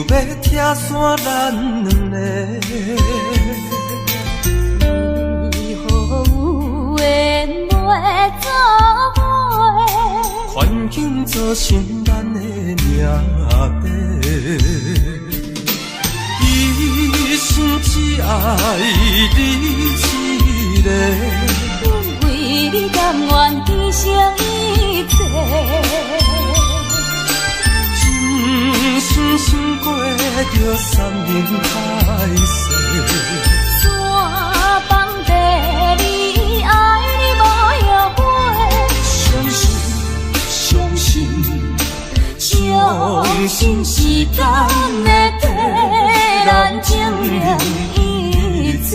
要拆散咱两个。为何有缘袂做伙？环境造成咱的命地。一生只爱你一个。阮为你甘愿牺牲一切。真心想过着山盟海誓，山崩地离，爱你无后悔。相信时间会替咱证明一切。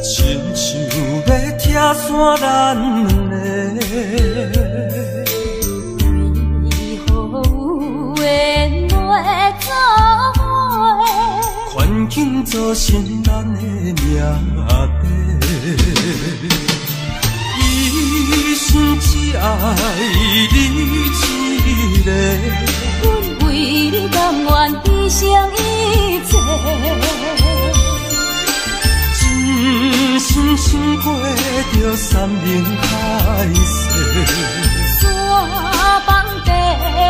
亲像要拆散咱两个，为何有缘袂做伙？环境造成咱的命地。一生只爱你一个，阮为你甘愿牺牲一切。真心想过着山盟海誓，山崩地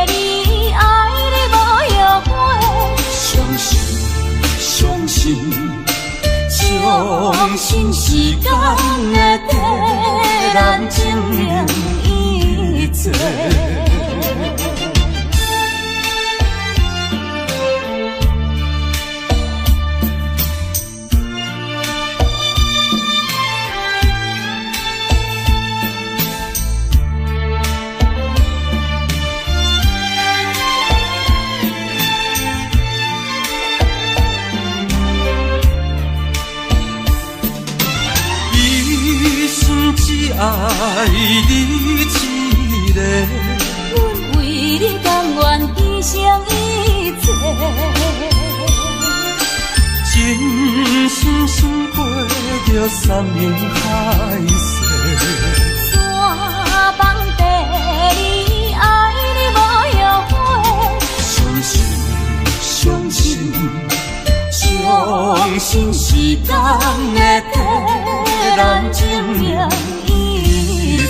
离，爱你无后悔。相信时间会替咱证明一切。只爱你一个，阮为你甘愿牺牲一切。真心想过着山盟海誓，山崩地离，爱你无后悔。相信时间会替咱证明一切。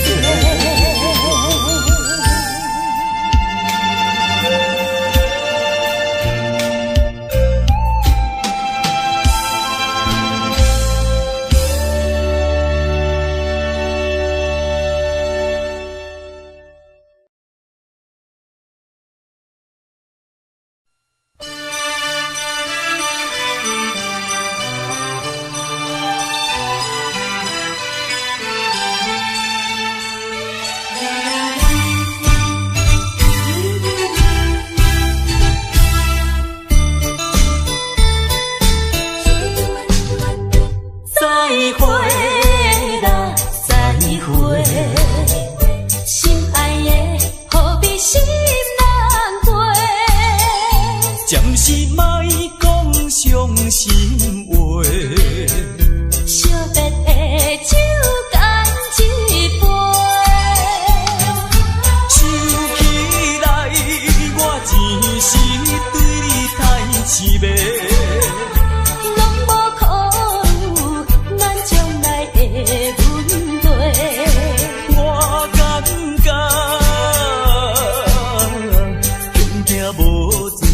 无资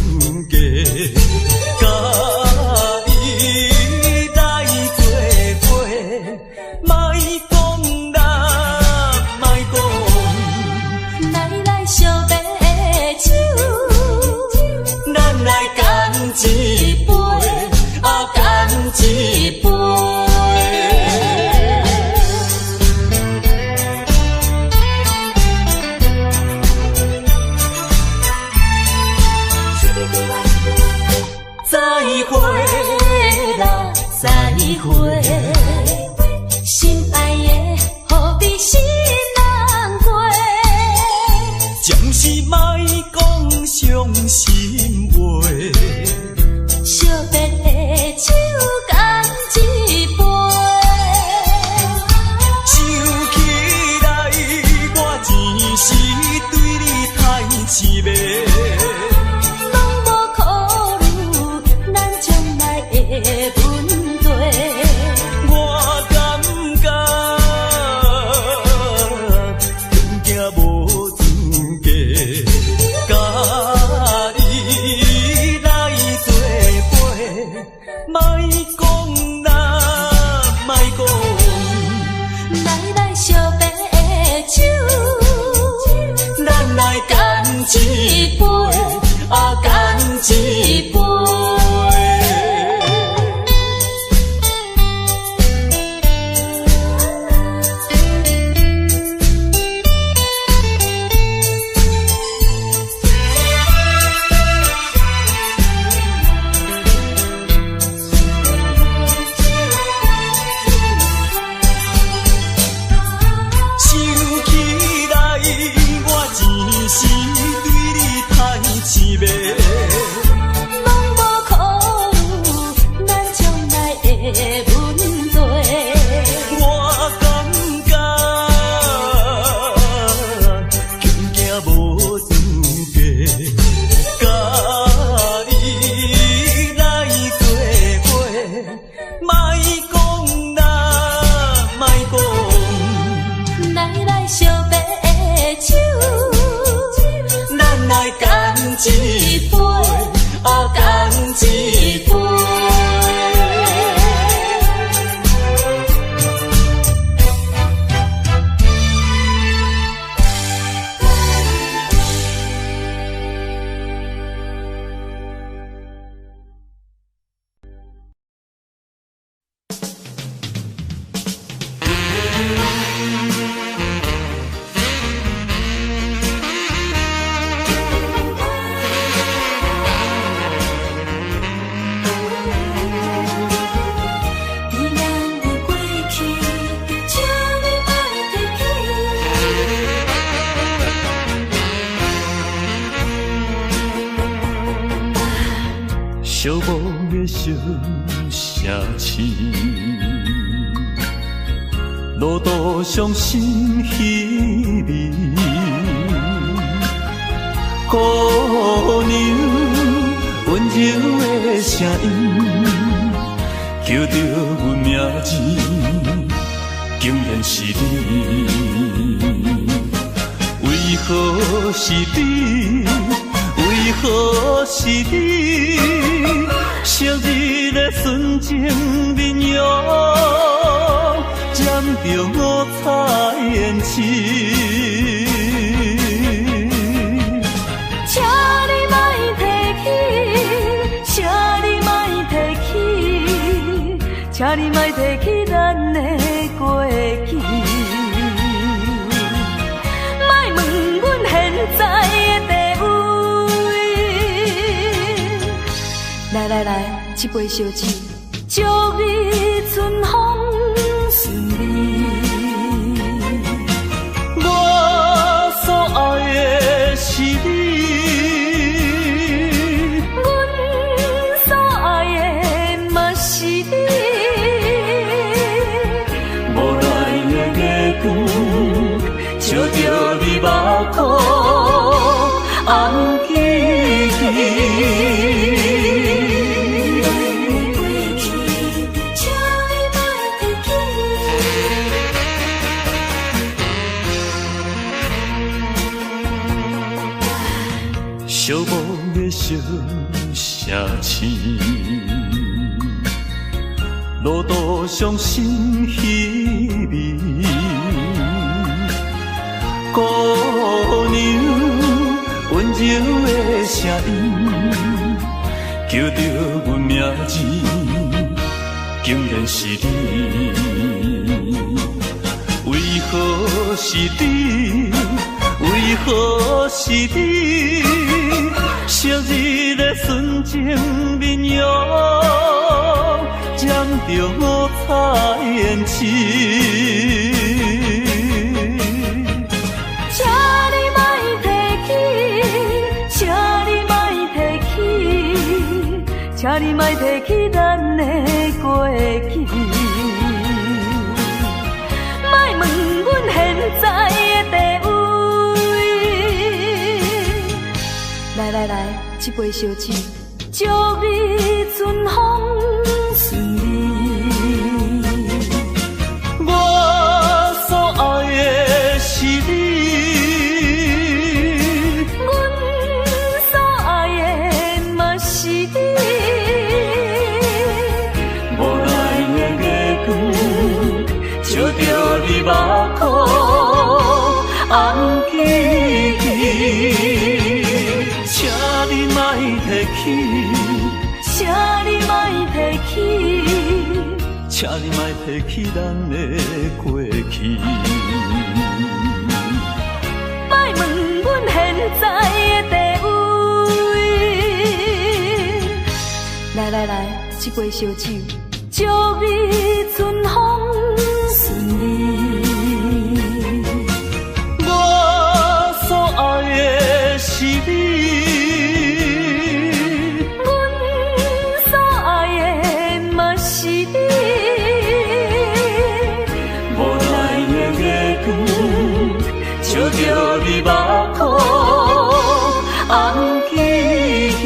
格，甲伊来暂时莫讲伤心话。惜别的酒干一杯，想起来我前时对你太痴迷，拢无考虑咱将来的问题。我感觉穷行无资格，甲你来作伙，莫讲啦，莫讲。来惜别的酒，咱来干一杯，干一杯。一杯，干一杯。寂寞的小城市，路途伤心稀微，姑娘温柔的声音，叫着阮名字，竟然是你。为何是你？为何是你？昔日的纯情面容，染着五彩胭脂。请你莫提起，请你莫提起，请你莫提起咱的过去。莫问阮现在的地位。来，一杯烧酒，祝你春风顺利。我所爱的是你，阮所爱的嘛是你。无奈的月光，照着你目眶，红记记。寂寞的小城市，路途伤心稀微，姑娘温柔的声音，叫着阮名字，竟然是你。为何是你？为何是你？昔日的纯情面容，染着五彩胭脂。请你莫提莫提起咱的过去，莫问阮现在的地位。来来来，一杯烧酒，祝你春风顺利。我所爱的是你，阮所爱的嘛是你。无奈的月光，照着你目眶红记记，请你莫提起，请你莫提起，请你莫提起咱的过去。莫问阮现在的地位。来来来，一杯烧酒，祝你春风顺利。我所爱的是你，阮所爱的嘛是你。无奈的月光，照着你目眶红记记。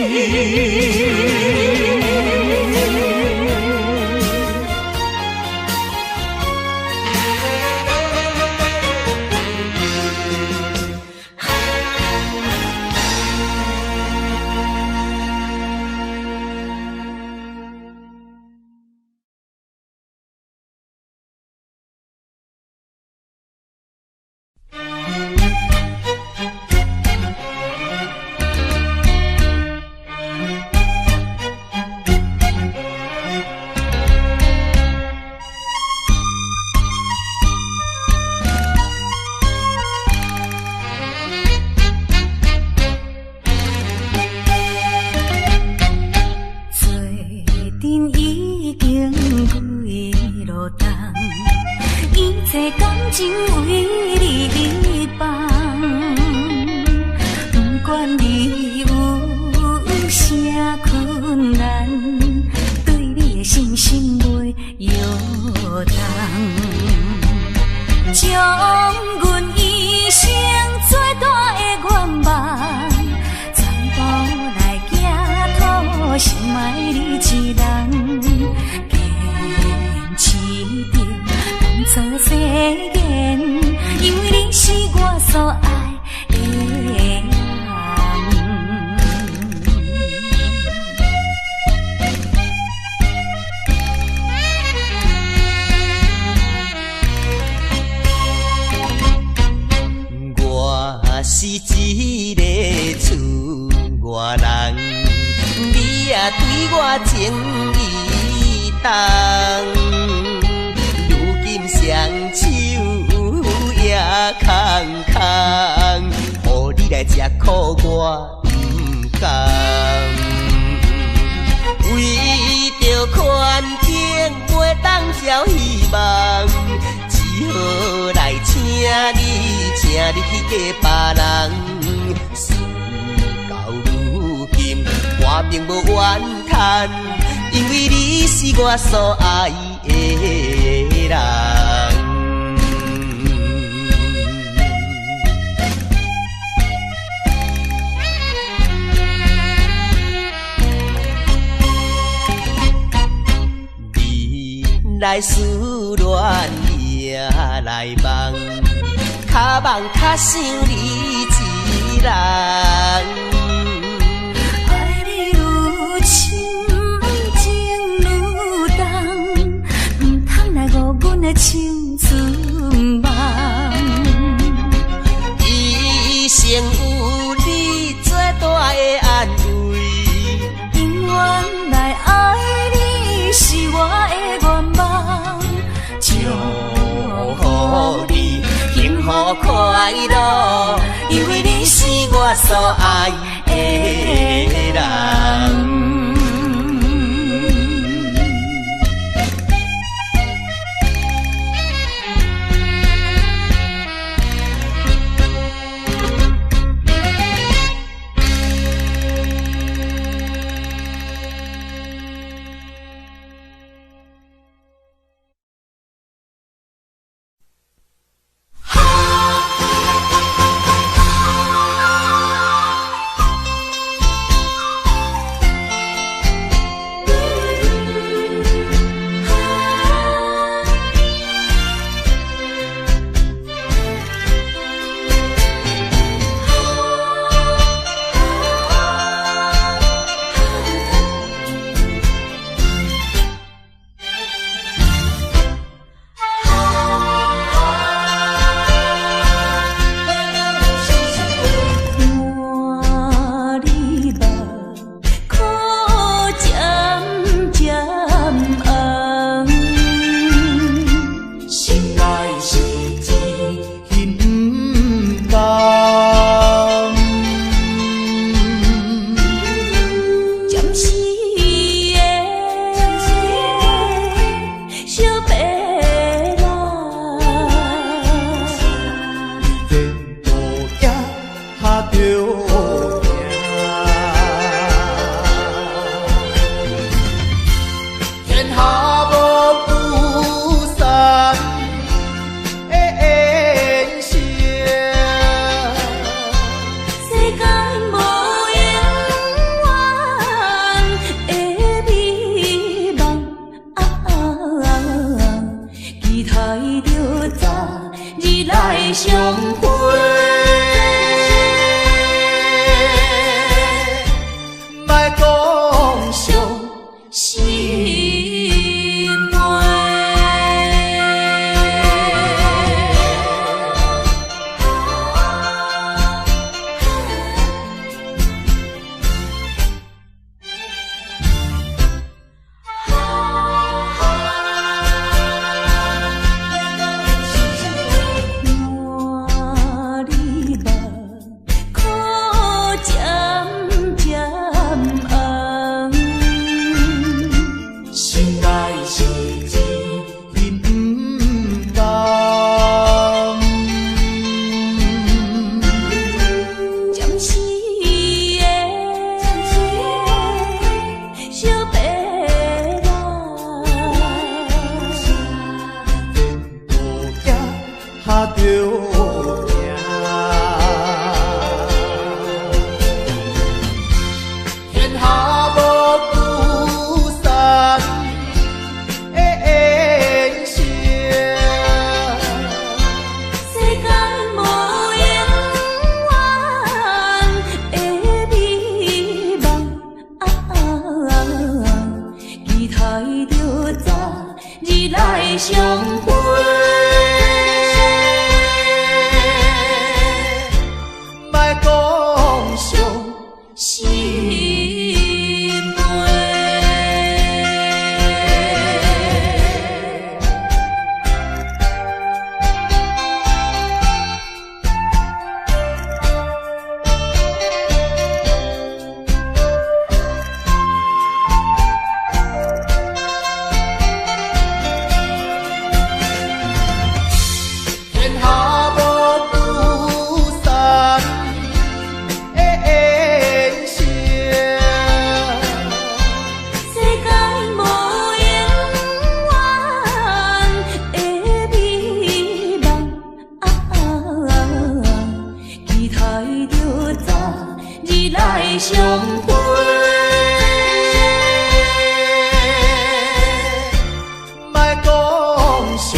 我所爱的人，你来思恋也来梦，较梦较想你一人。青春梦，一生有你最大的安慰，永远来爱你是我的愿望，祝福你幸福快乐，因为你是我所爱的人。心内。相会，莫讲伤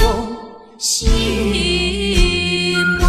心内。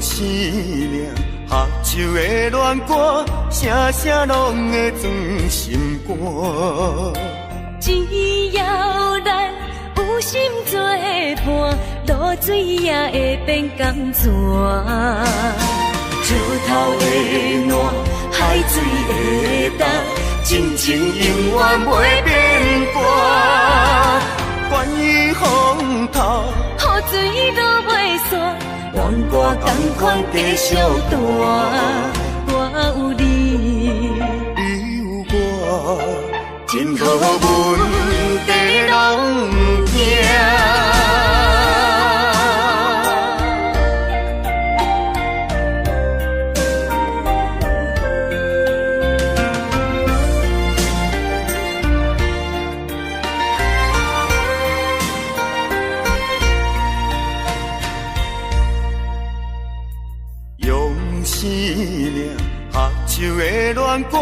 生命合唱的恋歌，声声拢会钻心肝。只要咱有心作伴，露水也会变甘泉。石头的暖，海水的淡，真情永远袂变卦。关于风头，雨水都袂散。黄瓜同款继续大，我有你，你有我，真好阮地拢行。生命合唱的恋歌，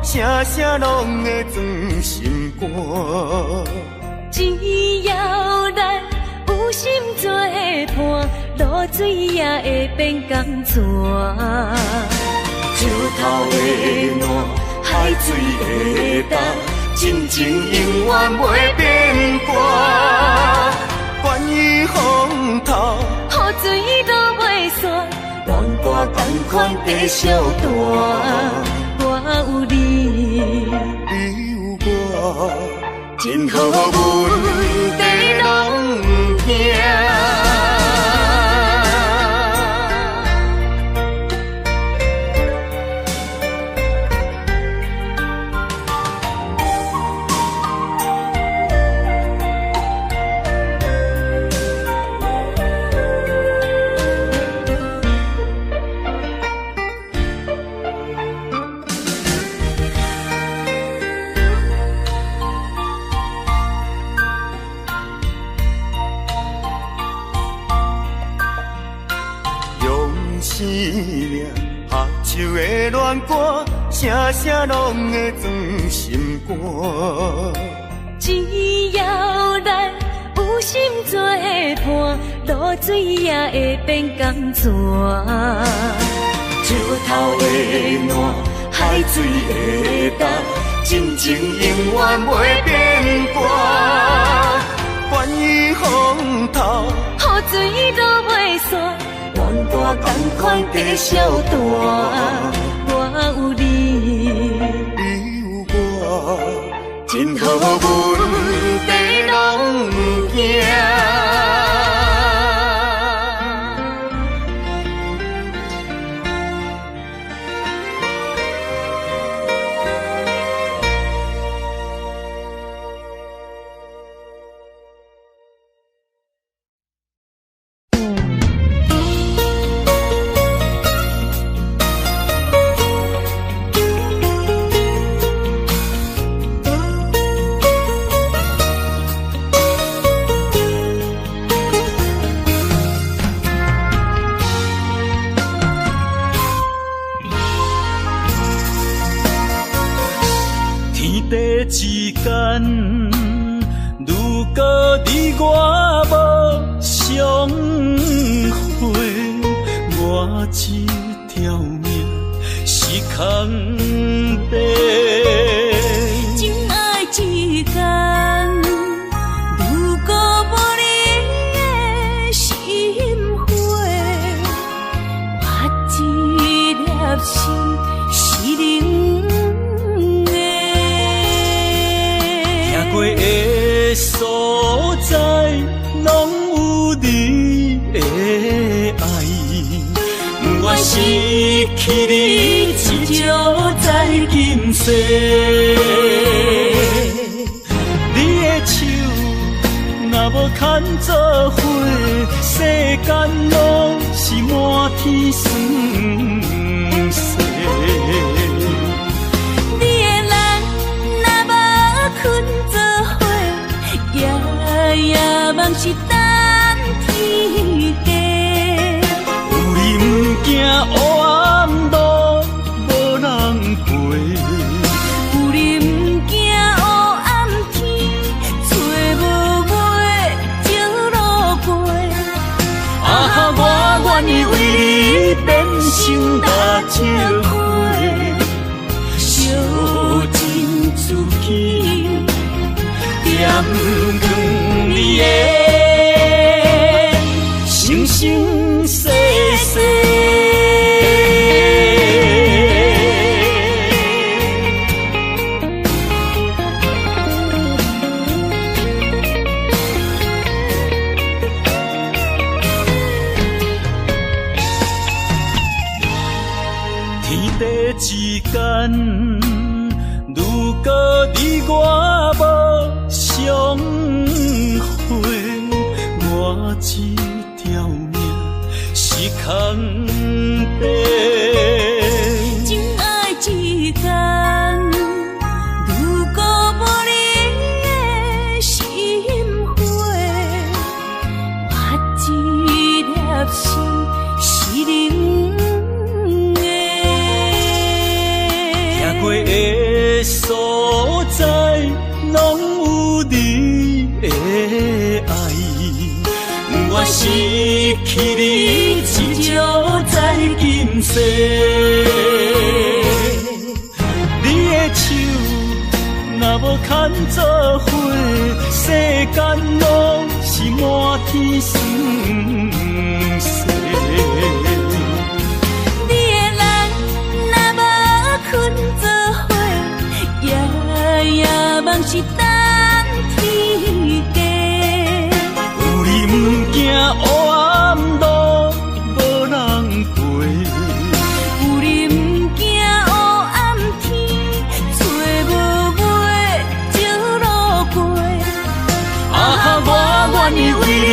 声声拢会钻心肝。只要咱有心作伴，露水也会变甘泉。石头的暖，海水的淡，真情永远袂变卦。关于风头，雨水都袂散。黄瓜同款继续大，我有你，你有我，真好阮地拢行。生命合唱的恋歌，声声拢会钻心肝。只要咱有心作伴，露水也会变甘泉。石头的暖，海水的淡，真情永远袂变卦。关于风头，雨水都袂散。黄瓜同款继续大，我有你，你有我，真好阮地拢行。之间，如果你我无相会，我这条命是空白。真爱之间，如果无你的心花，我这粒心是冷的。行过的所在，拢有你的爱，不愿失去你，只少在今世。你的手若无牵做伙，世间拢是满天酸涩。你的人若无困做伙，夜梦是等天家。有你不惊黑暗路无人陪，有你不惊黑暗天，找无尾石路过。啊，我愿意为你变成大石花，烧尽自己，点光你的生生世世。之间，如果你我无相会，我这条命是空白。真爱之间，如果无你的心花，我这粒心是冷的。行过的所在，拢有你的爱，不愿失去你，只少在今世。你的手若无牵做伙，世间拢是满天酸涩。困做伙，夜梦是等天家。有你不惊黑暗路无人陪，有你不惊黑暗天，找无尾石路过。啊，我愿意为你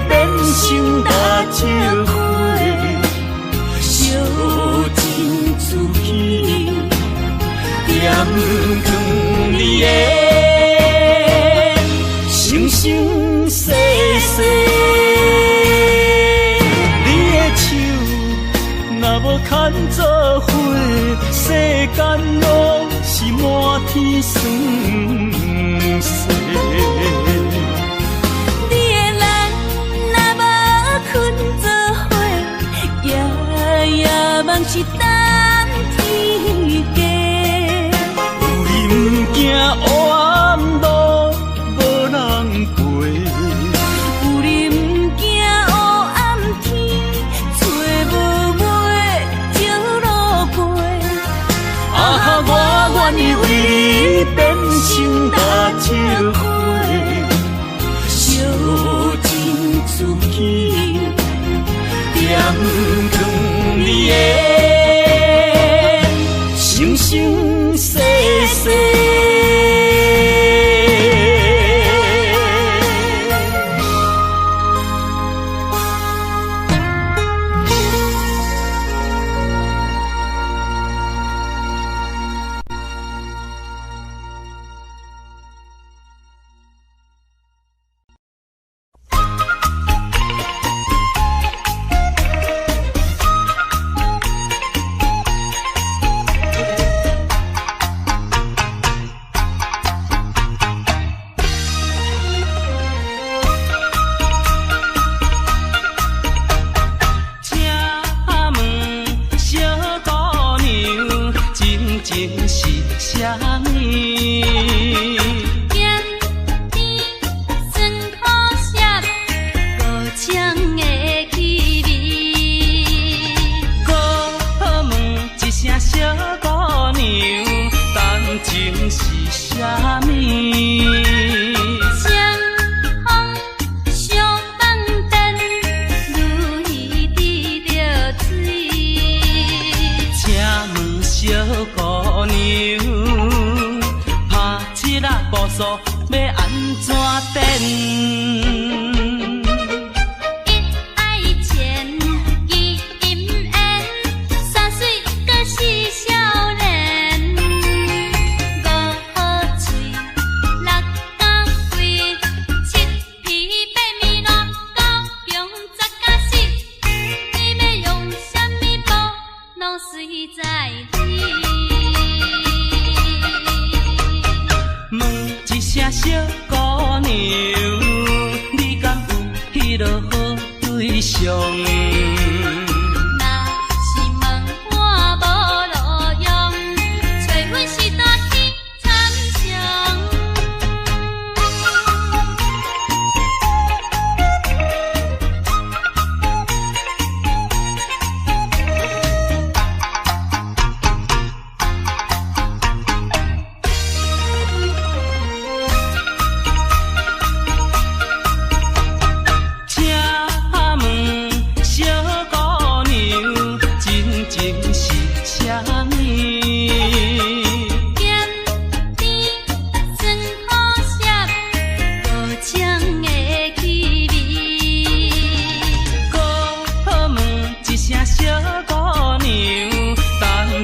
变成大石花，烧尽自己，点光你的生生世世。你的手若无牵做伙，世间拢是满天酸涩。你的人若无困做伙，夜梦是等天家。有你不惊黑暗路无人陪，有你不惊黑暗天，找无尾石路过。啊，我愿意为你变成大石花，烧尽自己，点光你的生生世世。情是啥物？小姑娘，感情是啥物？双风相放电，如鱼滴着水。请问小姑娘，拍七仔步数要安怎点？小姑娘，你敢有迄落好对象？若是问我无路用，找阮时代去参详。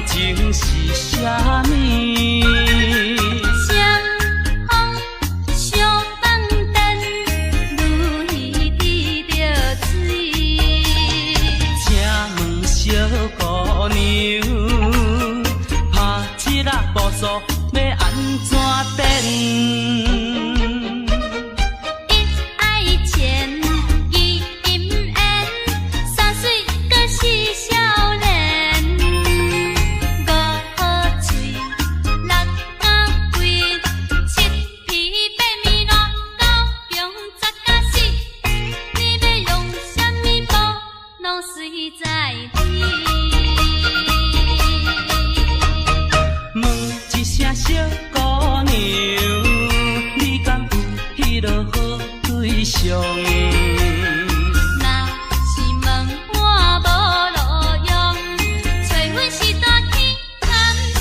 情是啥物？双风相放电，如鱼滴着水。请问小姑娘，拍七仔步数要安怎点？小姑娘，你敢有迄落好对象？若是问我无路用，找阮时代去参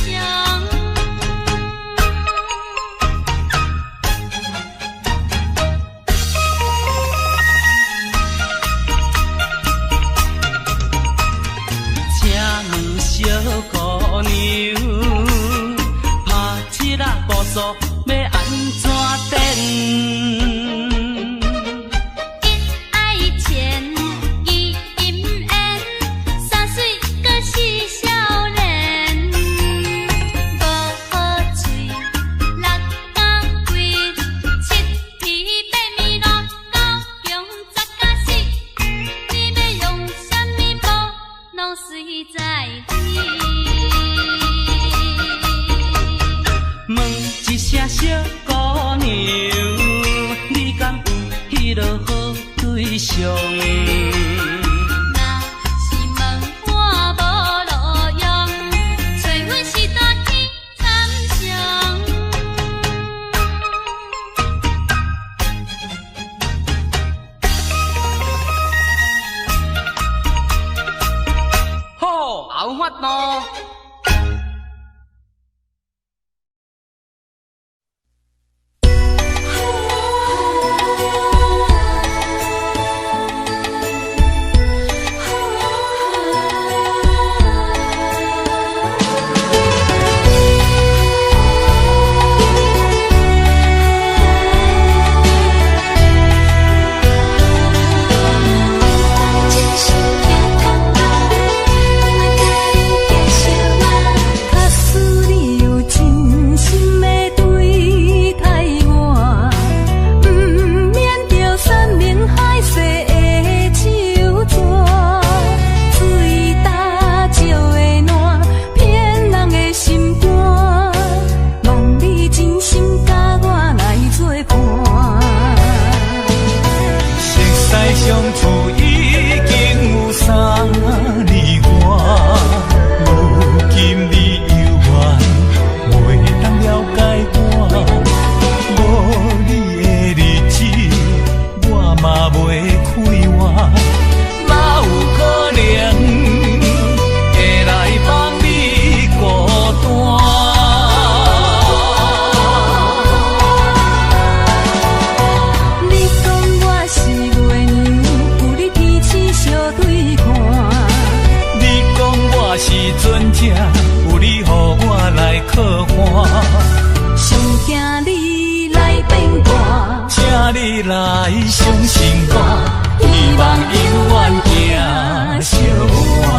详。请问小姑娘，七仔步数要安怎点？一爱钱，二金烟，三水阁是少年。五好嘴，六甲贵，七皮八面六九强十甲死。你要用啥物布，拢随在你。问一声小姑娘，你敢有迄落好对象？若是问我无路用，找阮时代去参详。好，有法度。真心疼痛，我该接受。相信我，希望永远行相伴。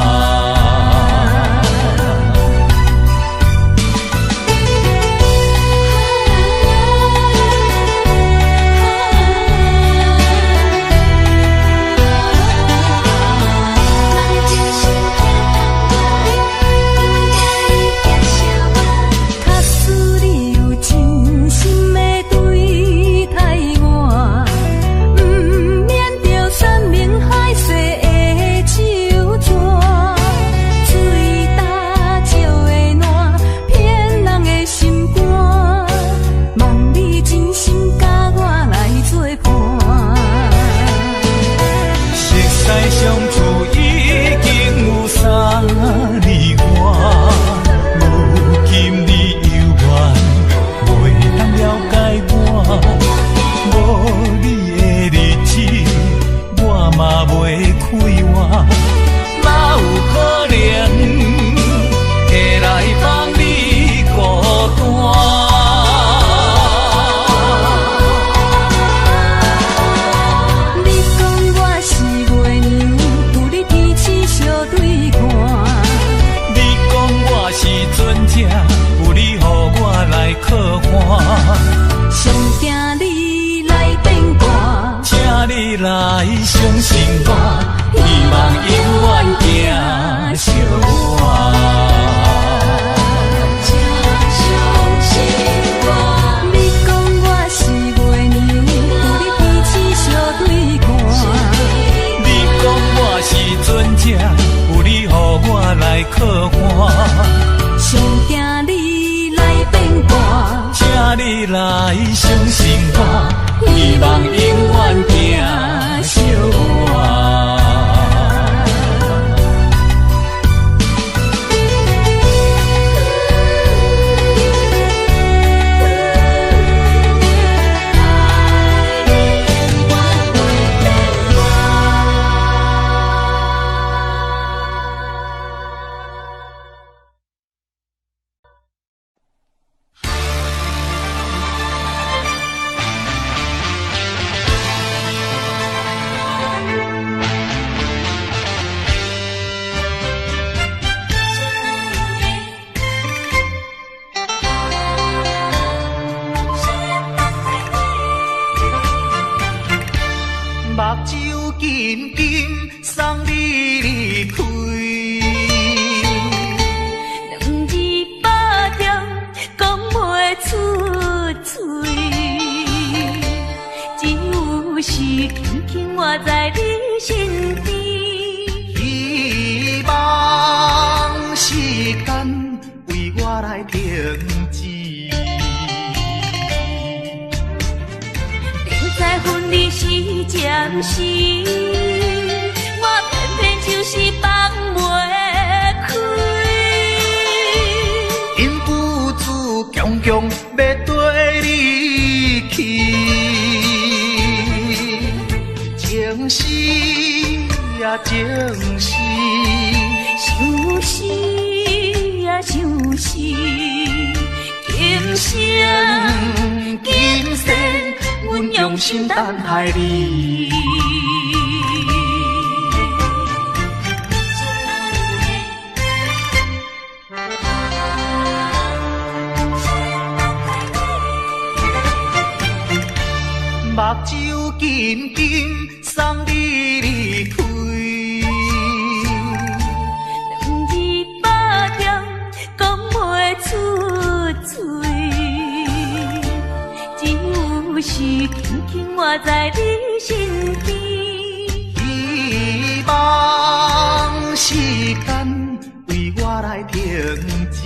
来相信我，希望永远行相伴。相信我，你讲我是月娘，有你彼此相对看。你讲我是船只，有你予我来靠岸。上惊你来变卦，请你来相信我，希望永远行相伴。目睭紧紧送你离开，两字百点讲袂出嘴，只有是轻轻活在你身边。希望时间为我来停止。在分离时暂时，我偏偏就是放袂开。因父子强强要跟你去，情是呀情是，想是呀想是，今生今世。阮用心等待你，目睭紧紧送你离开，两字百点讲袂出嘴。是轻轻活在你身边，希望时间为我来停止。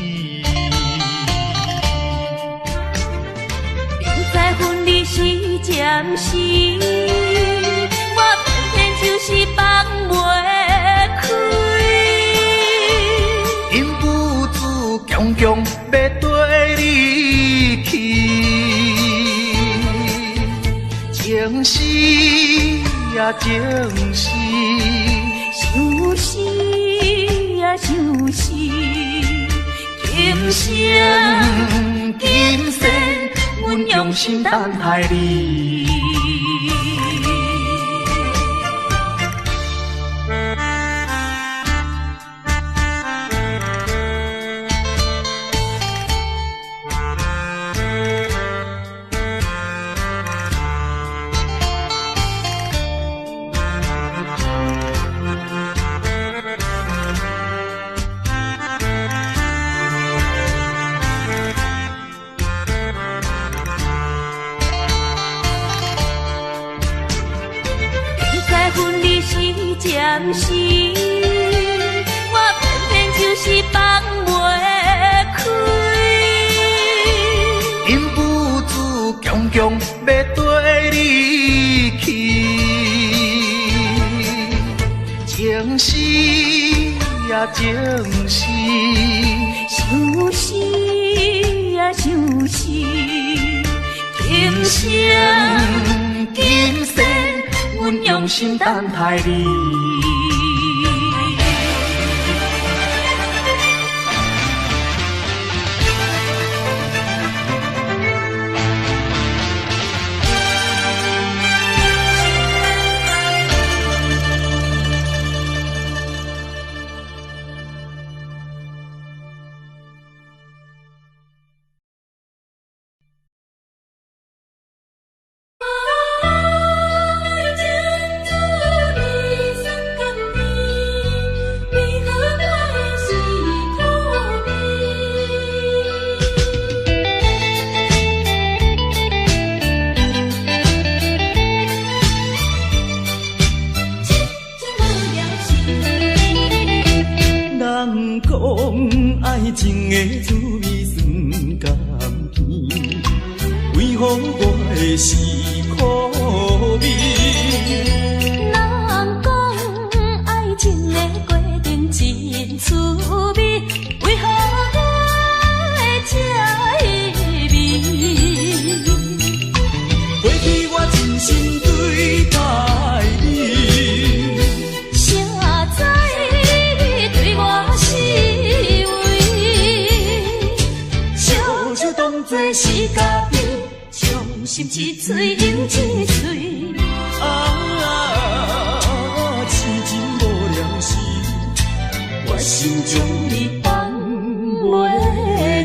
明知分离是暂时，我偏偏就是放袂开。因父子强强要跟你去。情是呀情是，想是呀想是，今生今世，阮用心等待你。暂时，我偏偏就是放袂开。因不知强强要跟你去，情是呀情是，想是啊想是，今生今世，阮用心等待你。爱情的滋味酸甘甜，为何我的是苦味？人讲爱情的过程真趣味，为何我会这意味？过去我真心对待你，谁知你对我是做是家己，伤心一嘴又一嘴。痴情无聊时，我心中你放袂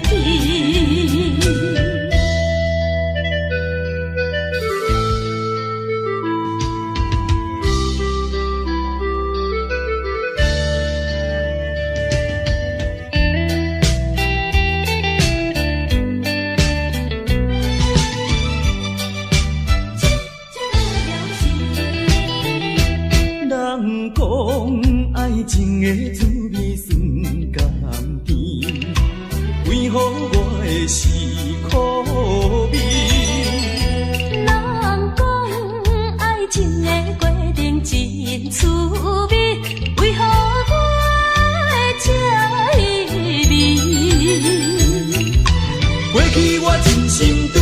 记。爱情的滋味酸甘甜，为何我的是苦味？人讲爱情的过程真趣味，为何我会这意味？过去我真心对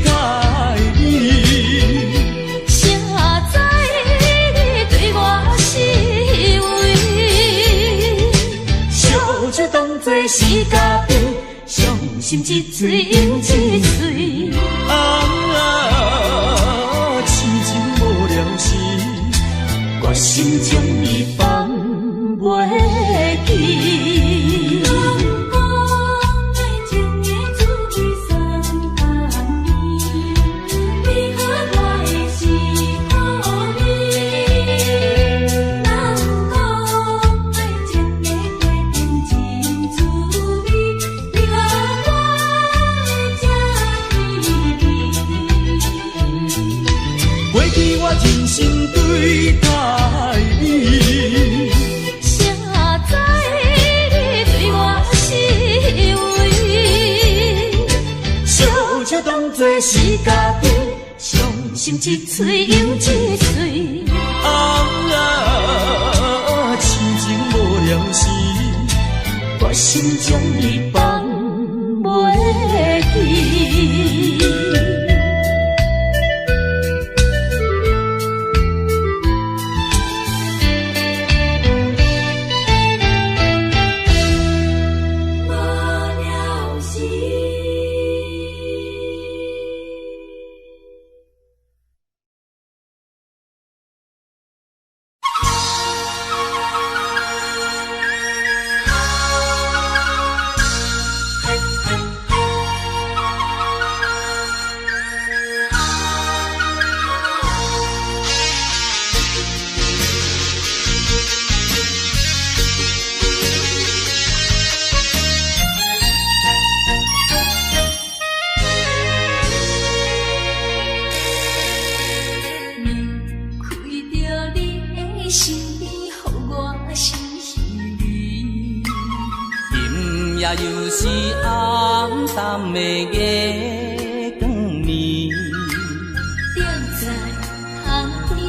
待你。是家己，伤心一嘴又一嘴。痴情无聊时，我心中你放袂记。真心对待你，谁知你对我是为？小笑当作是家己，伤心一嘴又一嘴。痴情无聊时，我心中你放袂记。夜又是暗淡的月光暝，踮在巷边，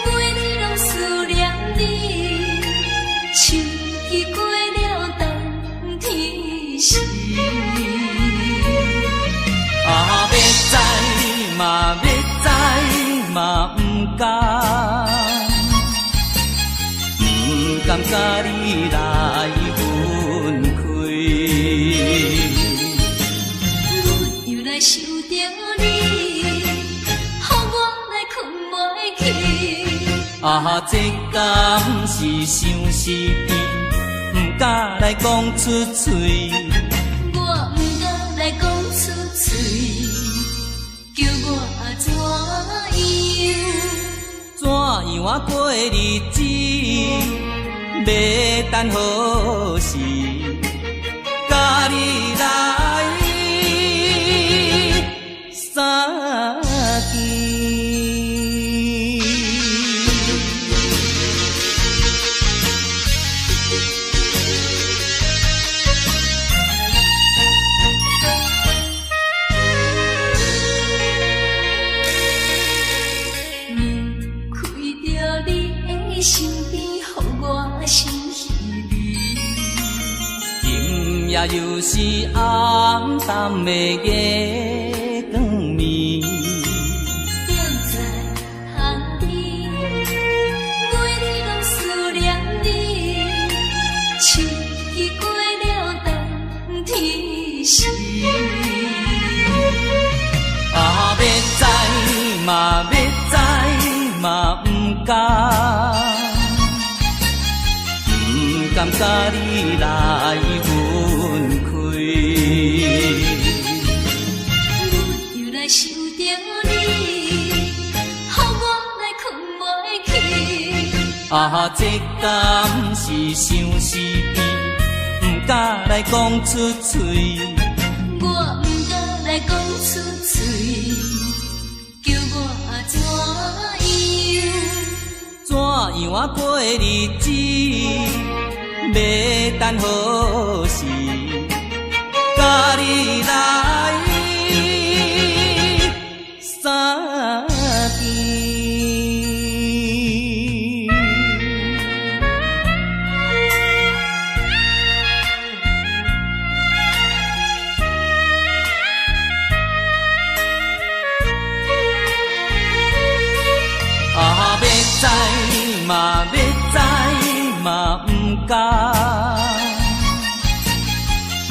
每日拢思念你，秋已过了冬天时。啊，要知嘛要知嘛不敢，不甘甲你来分开。阮又来想着你，予我来困袂去。啊，这敢是相思甜，不敢来讲出嘴。我不敢来讲出嘴，叫我怎样？怎样啊过日子？要等何时？甲你来相见。身边，予我心稀微。今夜又是暗淡的月光暝，踮在巷边，每日拢思念你。秋已过了冬天时。啊，要知嘛要知嘛不敢。不甘甲你来分开，阮又来想着你，予我来困袂去。啊，这敢是相思甜，不敢来讲出嘴。我不敢来讲出嘴，叫我怎样？怎样啊过日子？要等何时？甲你来相见。啊，要知嘛要知嘛不敢。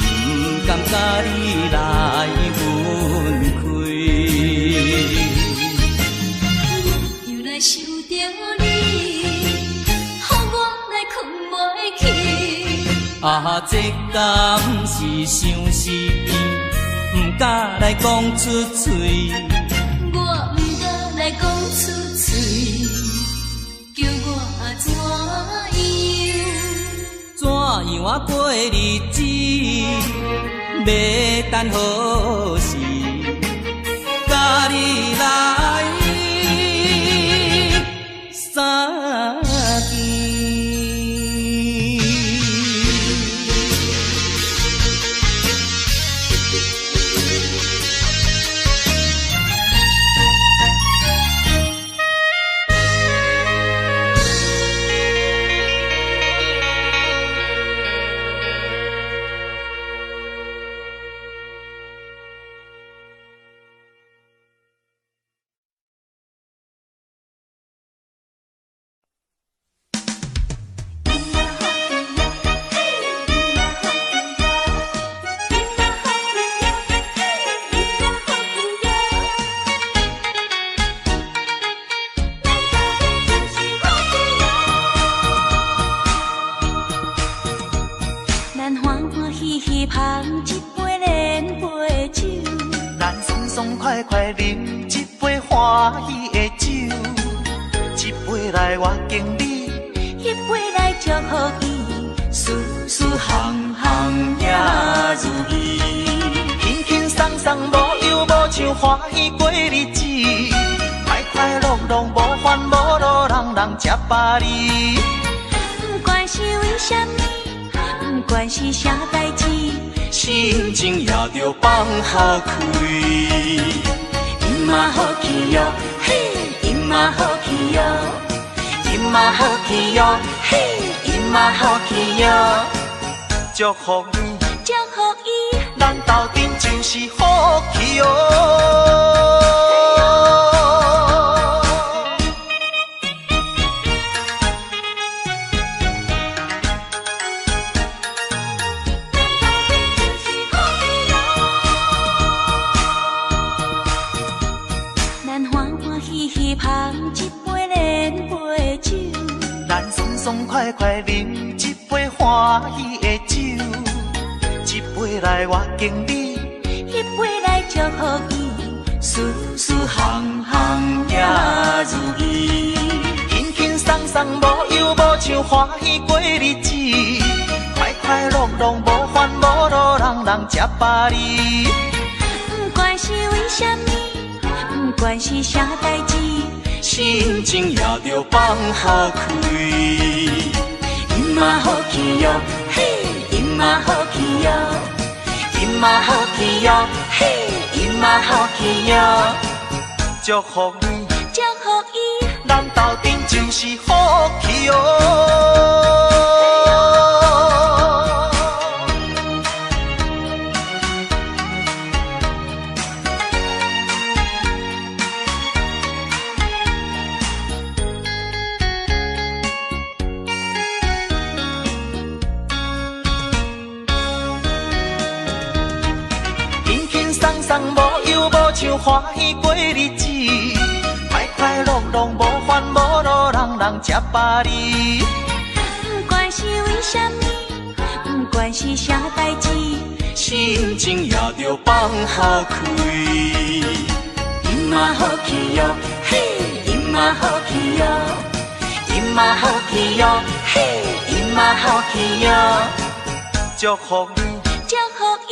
不甘甲你来分开，又来想着你，予我来困袂去。啊，这敢是相思甜，不敢来讲出嘴。我不敢来讲出嘴，叫我怎样？怎样啊过日子？要等何时？甲你来相见。快快饮一杯欢喜的酒，一杯来我敬你，一杯来祝福伊，事事行行也如意，轻轻松松无忧无愁，欢喜过日子，快快乐乐无烦无恼，人人吃饱哩。不管是为什么，不管是啥代志，心情也着放下开。因嘛好去哟，嘿，因嘛好去哟，因嘛好去哟，嘿，因嘛好去哟。祝福你，祝福伊，咱斗阵就是好气哦。咱欢欢喜喜捧一杯莲花酒，咱爽爽快快饮一杯欢喜的酒，一杯来我敬你，一杯来祝福伊，事事行行也如意，轻轻松松无忧无愁，欢喜过日子，快快乐乐无烦无恼，人人吃饱哩。不管是为什么，不管是啥代志，心情也着放下开。因嘛好去哟，嘿，因嘛好去哟，因嘛好去哟，嘿，因嘛好去哟。祝福你，祝福伊，咱斗阵就是好气哦。无忧无愁，欢喜过日子，快快乐乐无烦无恼，人人吃饱哩。不管是为什么，不管是啥代志，心情也着放下开。因嘛好去哟，嘿，因嘛好去哟，因嘛好去哟，嘿，因嘛好去哟。祝福你，祝福伊，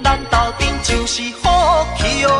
咱斗阵就是好气哦。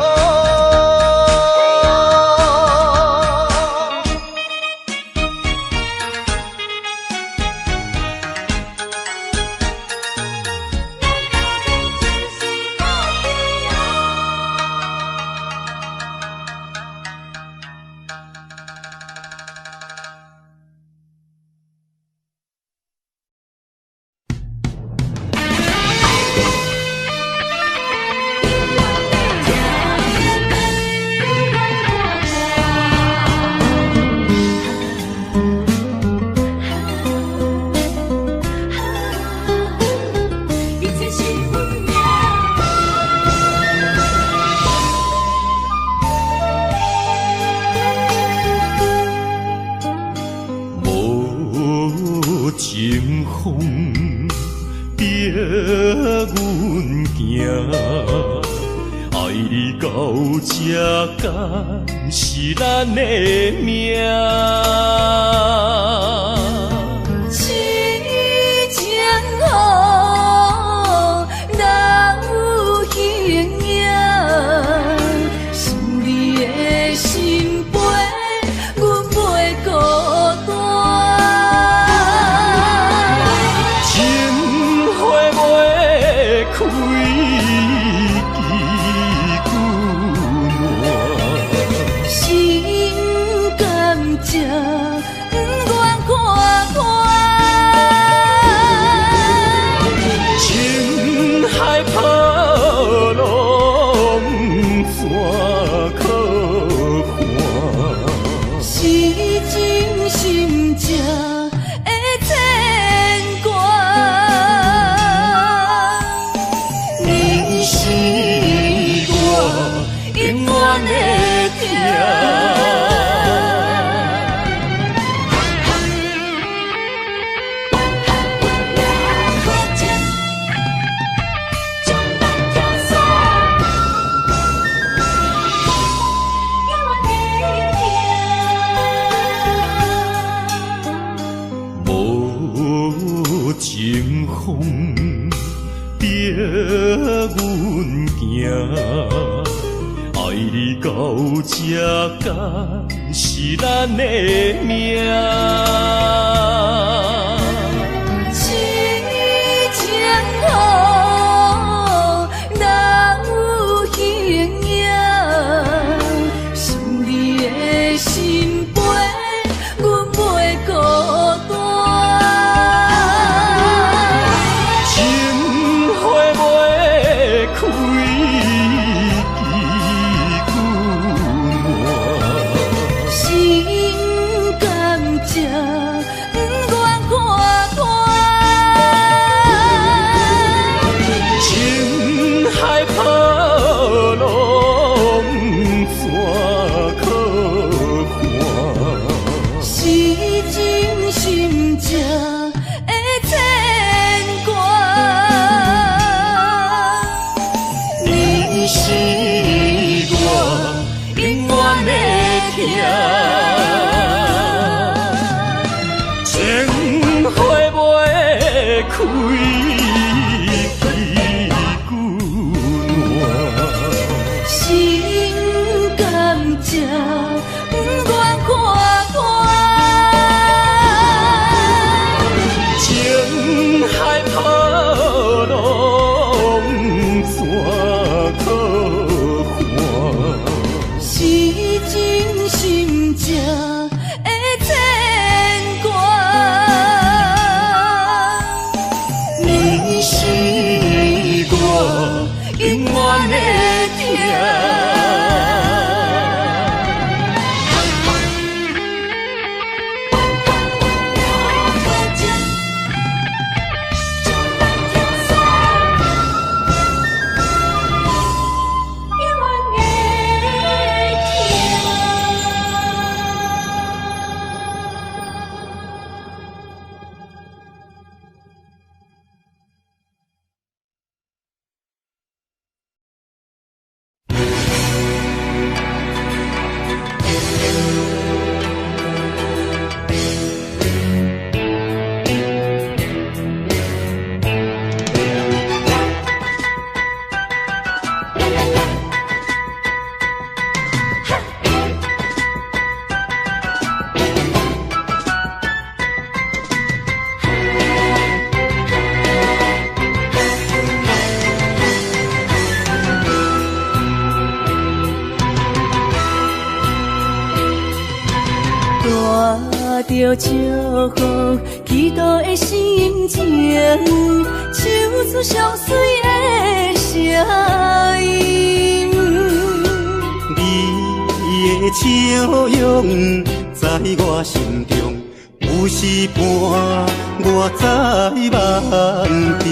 情风逼阮行，爱你到这敢是咱的命。痴情好，人有形影，思你的心陪，阮袂孤单。开枝暖，心甘情愿看看，情海波浪怎可看？是真心正的牵挂。你是我永远的疼。情风逼阮行，爱你到这敢是咱的命。痴情情花袂开，屁股烂。心甘食，不愿看破。情海波浪，怎可还？是真心正的牵挂，你是我永远的疼。带着祝福、祈祷的心情，唱出上水的声音。你的笑容在我心中，有时伴我在梦中。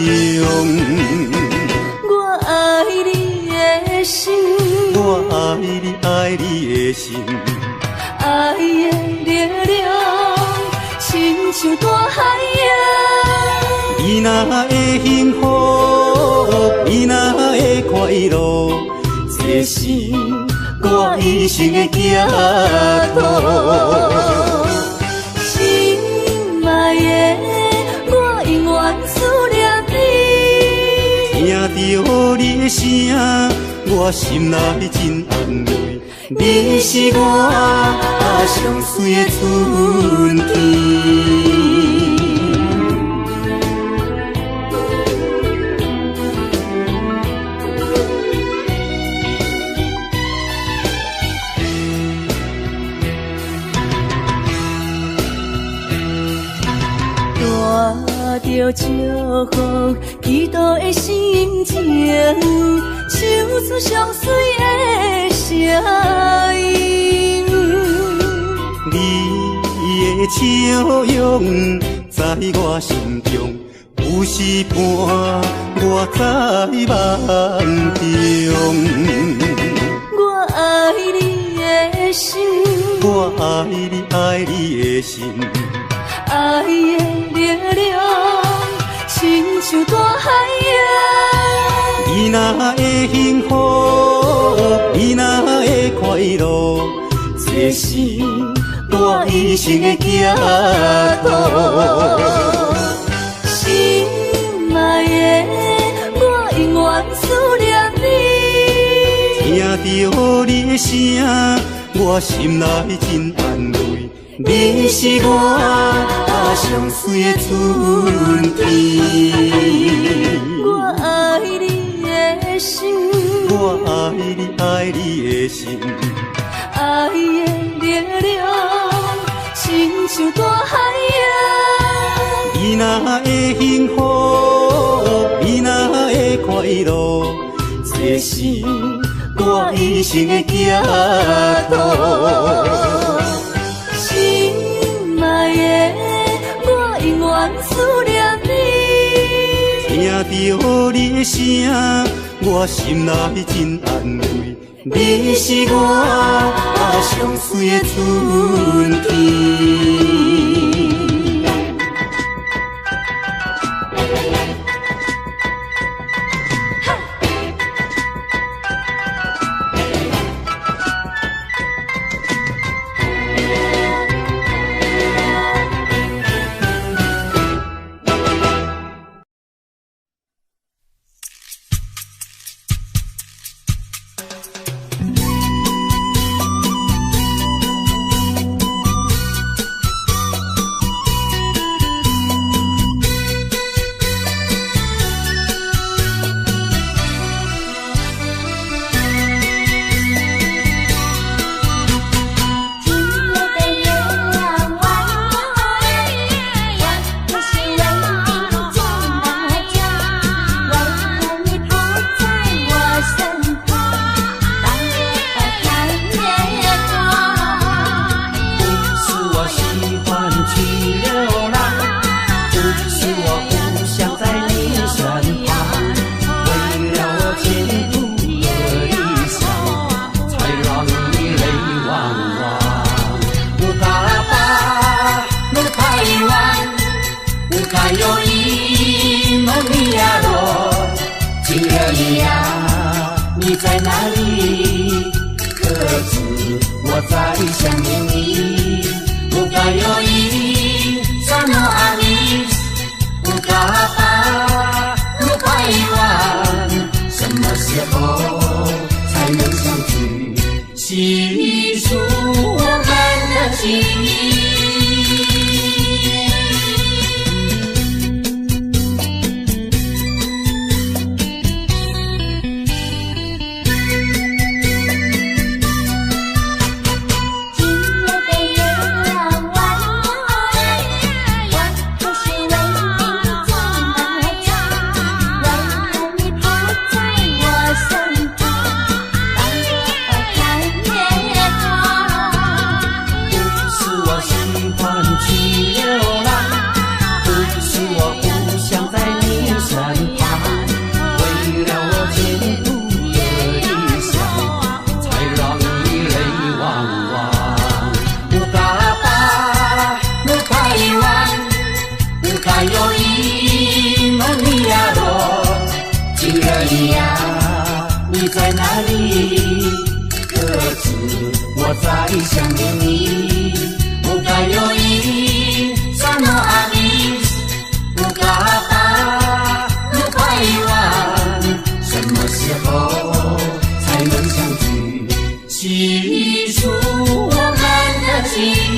我爱你的心，我爱你，爱你的心。爱的力量，亲像大海洋。你若会幸福，你若会快乐，这是我一生的寄托。心爱的，我永远思念你。听着你的声，我心内真安慰。你是我上水的春天。带着祝福、祈祷的心情，唱出上水的声音。你的笑容在我心中，有时伴我在梦中。我爱你的心，我爱你，爱你的心。爱的力量，亲像大海洋。你若会幸福，你若会快乐，这是我一生的寄托。心爱的，我永远思念你。听着你的声，我心内真安慰。你是我上水的春天。我爱你的心，我爱你，爱你的心。爱的力量，亲像大海洋。你若会幸福，你若会快乐，这是我一生的寄托。心爱的，我永远思念你。听着你的声，我心内真安慰。你是我上水的春天。人呀，你在哪里？可知我在想念你？不该有一萨诺阿米，不该把路拐弯，什么时候才能相聚？细数我们的情谊。在哪里？可知我在想念你？不该有一萨诺阿米，不该把路拐弯，什么时候才能相聚？细数我们的情谊。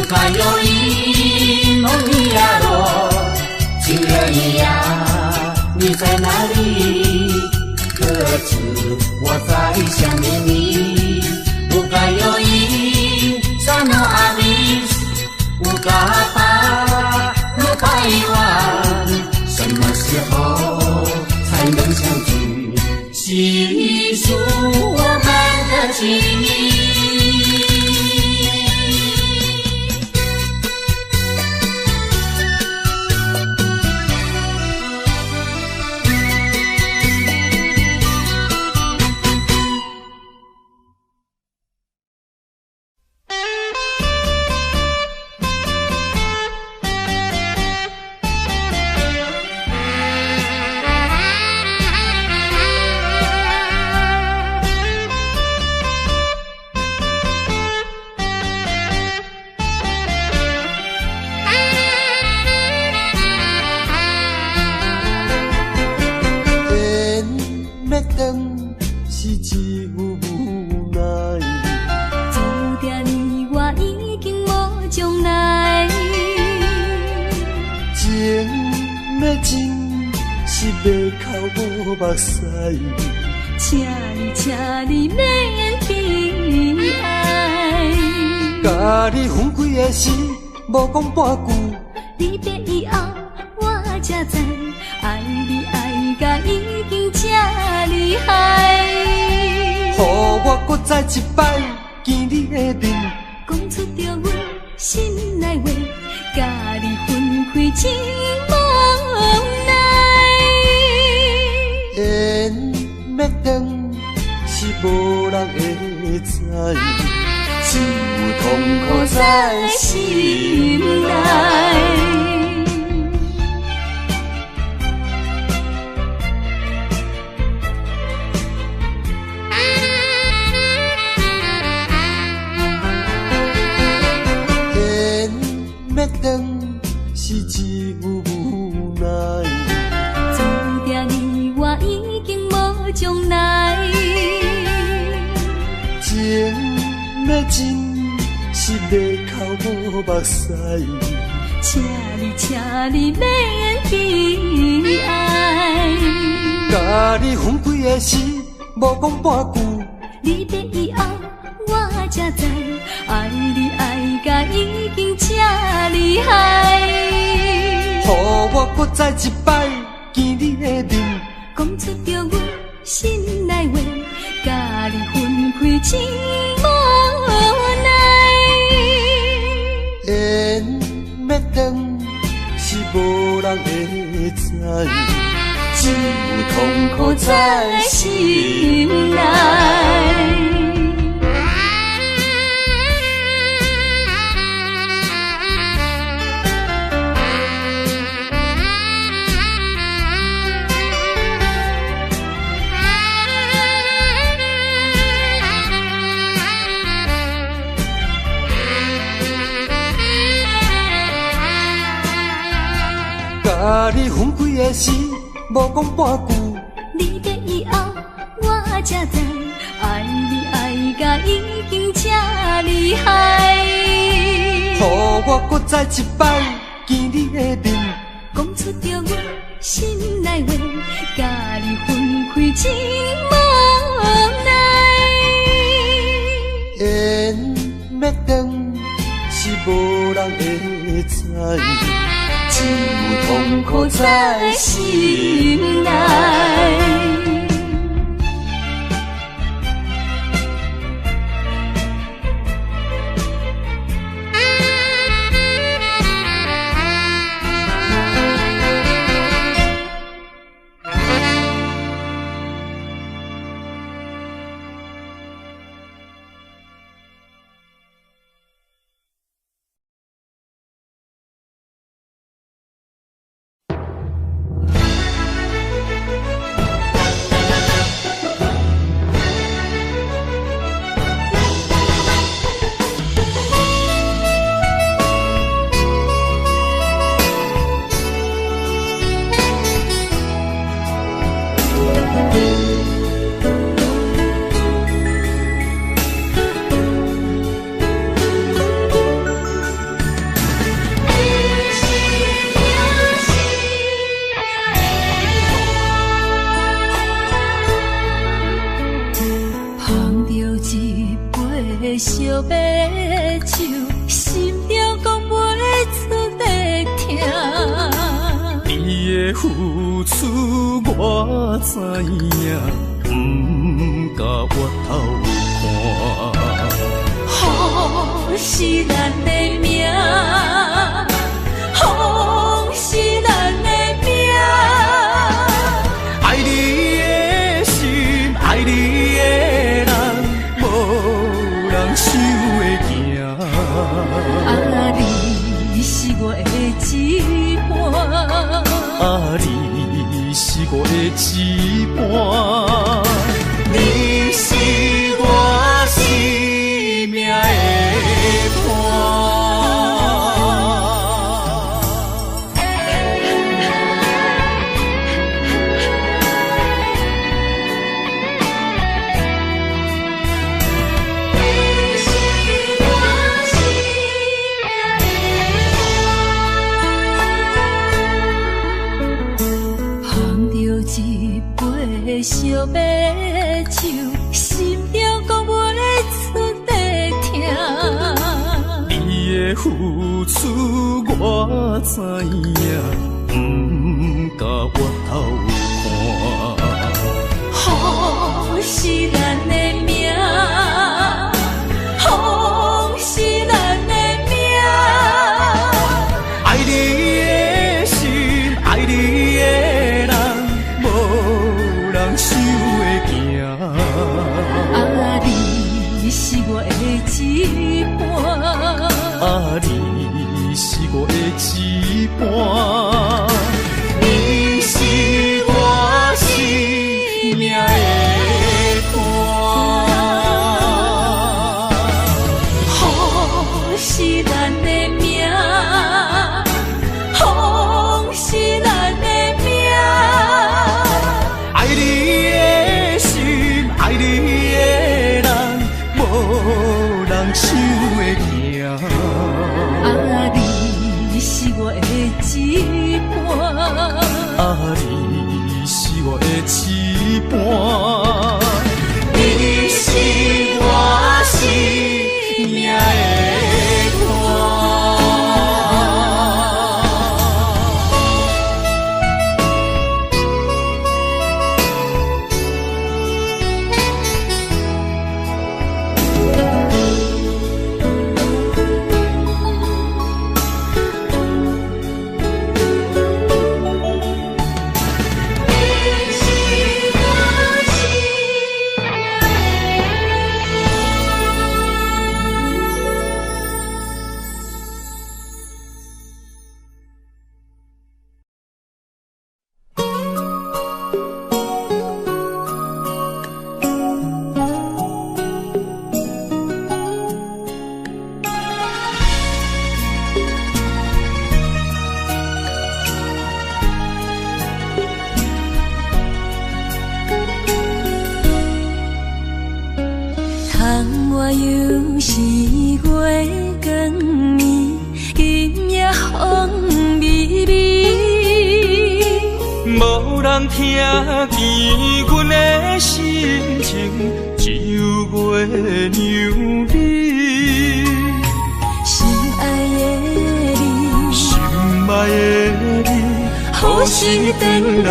还有一诺米亚罗，情人呀，你在哪里？可知我在想念你？不该有一萨诺阿米，不该把路拐弯，什么时候才能相聚？细数我们的情谊。请你免悲哀，甲你分开的时，无讲半句。离别以后，我才知，爱你爱甲已经这厉害。予我搁再一摆见你的面，讲出着阮心内话，甲你分开真无奈。要等是无人会知，只有痛苦在心内。要等是一副无奈，注定你我已经无将来。情目屎。请你免记爱，甲你分开的时，无讲半句。你要以后我才知，爱你爱甲已经这厉害。予我搁再一摆见你的面，讲出着阮心内话，甲你分开真无奈。缘要断是无人会知，只有痛苦在心内。甲你分开的时，无讲半句。你要以后我才知，爱你爱甲已经这厉害。予我搁再一摆见你的面，讲出着阮心内话，甲你分开真无奈。缘要断是无人会知，只有痛苦在心内。烧白酒，心中讲袂出的痛。你的付出我知影，不甲我偷看。好是咱的命，好是咱的命。爱你的心，爱你的人，无人想会行。啊，你是我的一半，啊，你是我的一半，你是我生命的伴。烧白酒，心中讲袂出的痛。你的付出我知影，不甲我偷看。好是咱的命，好是咱的命。爱你的心，爱你的人，无人想会行。啊，你是我的一半，啊，你是我的一半，你是我生命的伴。好是咱的命，好是咱的命。爱你的心，爱你的人，无人想会行。啊，我又是月光暝，今夜风微微，无人听见阮的心情，只有月娘你。心爱的你，心爱的你，何时回来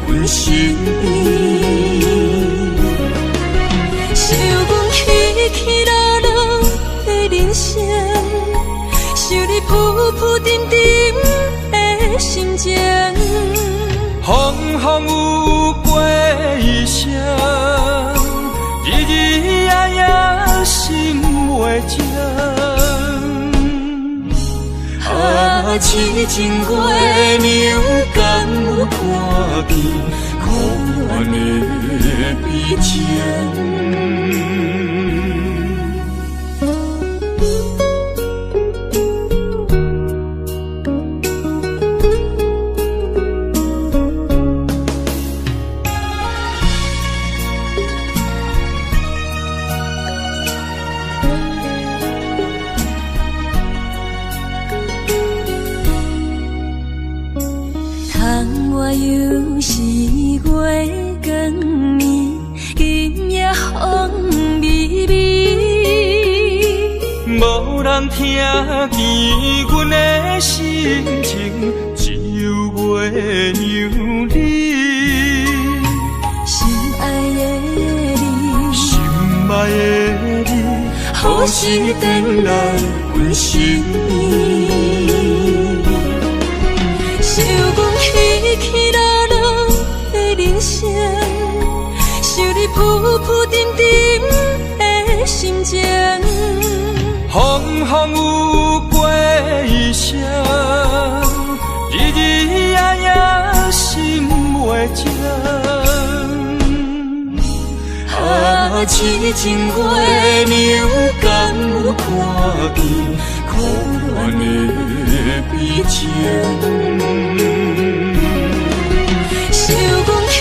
阮身边？想阮起起落落的人生，想你浮浮沉沉的心情。风风有过一声，日日夜夜心袂静。痴情月娘敢有看见可怜的悲情？我又是月光暝，今夜风微微，无人听见阮的心情，只有月娘你。心爱的你，心爱的你，何时回来阮身边？想阮起起落落的人生，想你浮浮沉沉的心情。风风有过一声，日日夜夜心袂静。痴情月娘敢有看见可怜的悲情？想阮起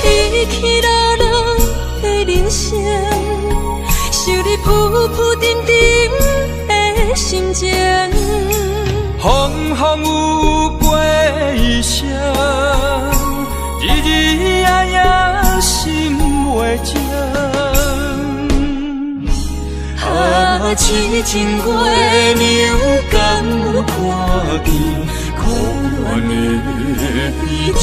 起落落的人生，想你浮浮沉沉的心情。风风有过一声，日日夜夜心袂静。痴情月娘敢有看见可怜的悲情？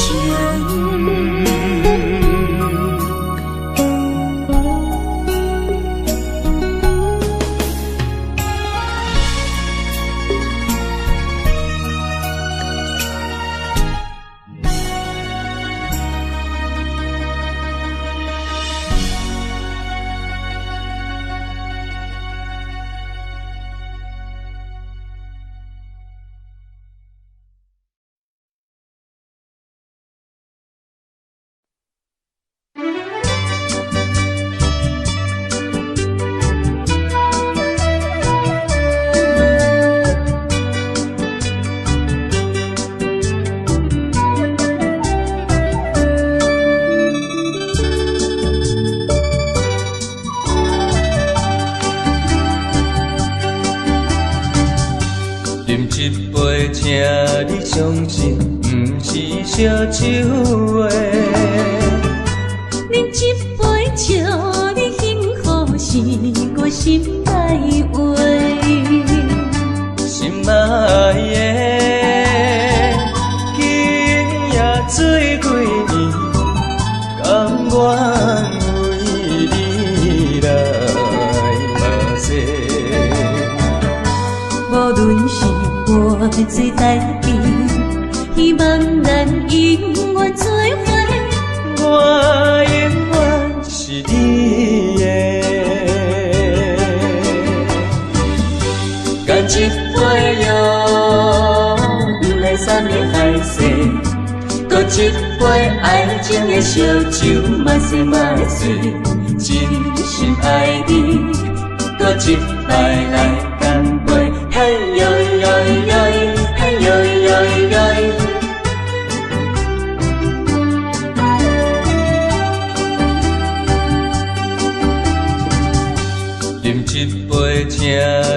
请你相信，不是烧酒话。饮一杯祝你幸福，是我心内话。心爱的，今夜水几年，甘愿为你来目屎。无论是我做代志，希望咱永远做伙。我永远是你的。干一杯哟，不来三年海誓，搁一杯爱情的烧酒，嘛是嘛是真心爱你，搁一摆来干杯，嘿哟哟哟，嘿哟哟哟。饮一杯，请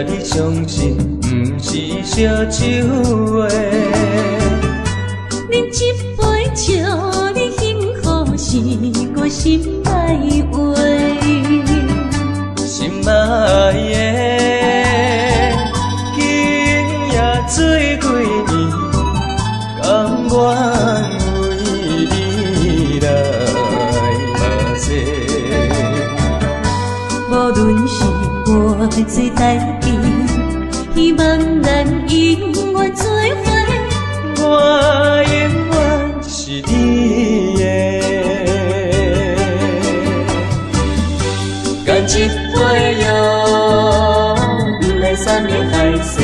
你相信，不是烧酒话。饮一杯，请你幸福，是我心内话。心爱的，今夜醉几年，甘愿为你来目屎。无论是我做代志，希望咱永远做伙。我永远是你的。干一杯药，不来三年海誓；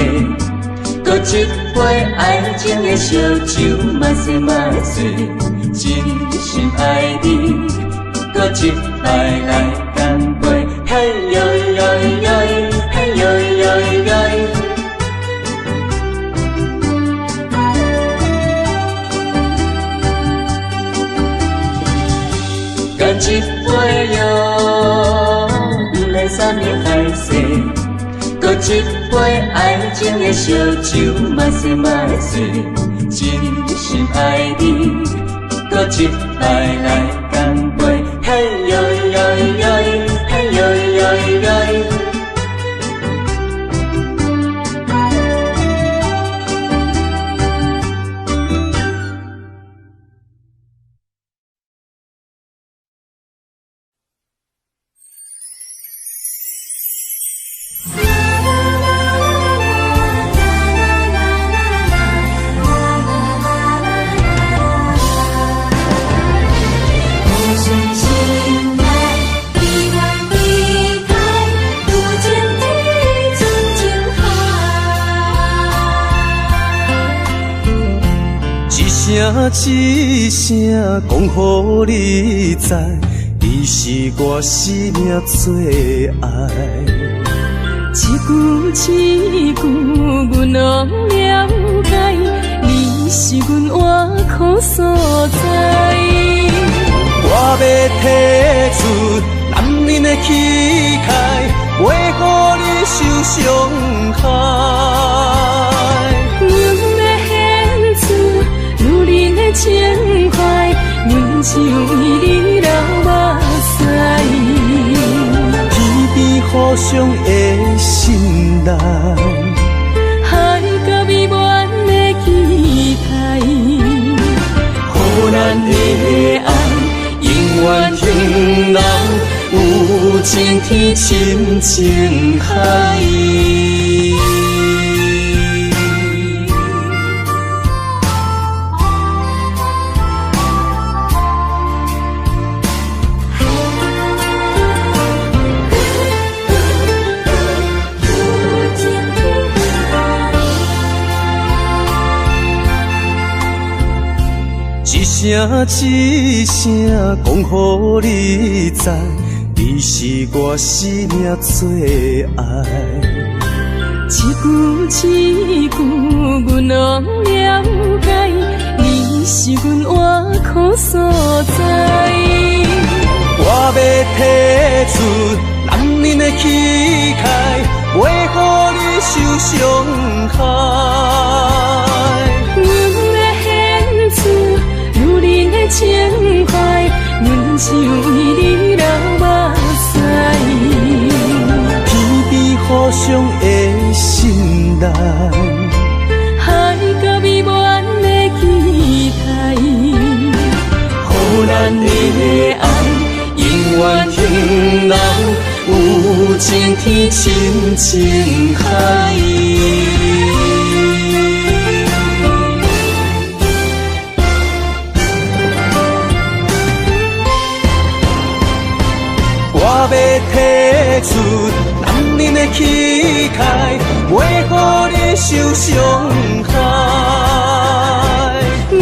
搁一杯爱情的烧酒，嘛说嘛说，真心爱你。搁一摆来干杯，嘿呦呦呦，嘿呦呦呦。干一杯药，不来三年海誓；搁一杯爱情的烧酒，嘛说嘛说，真心爱你。搁一摆来干杯，嘿呦呦呦，嘿呦呦呦。一声讲予你知，你是我生命最爱。一句一句，阮拢了解，你是阮活苦所在。我要提出男人的气概，袂予你受伤害。情怀，阮只为你流目屎。天边互相的信赖，海角美满的期待，予咱的爱永远向人，有情天深情海。一声讲予你知，你是我生命最爱。一句一句，阮拢了解，你是阮活苦所在。我要提出男人的气概，袂予你受伤害。情怀，阮只为你流目屎。天边互相的信赖，海角美满的期待，予咱的爱永远向人，有情天深情海。我要提出男人的气概，袂予你受伤害。阮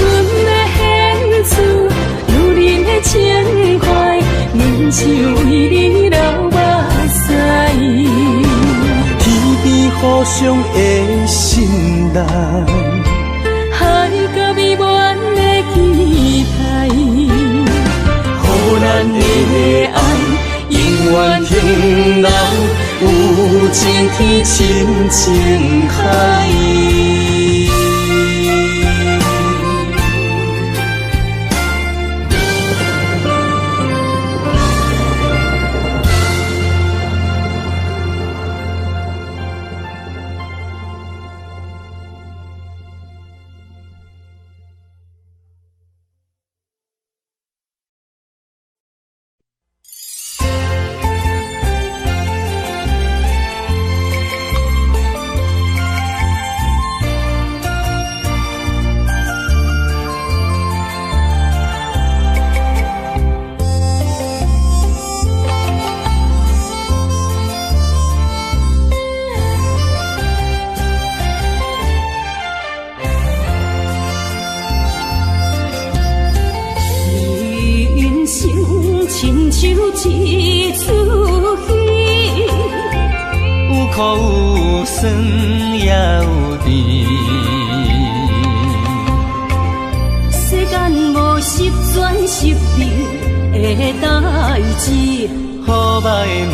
要献出女人的情怀，阮只为你流目屎。天边互相的信赖，海角美满的期待，予咱的爱永远向人，天深情海。亲像一出戏，有苦有酸也有甜。世间无十全十美的代志，好歹嘛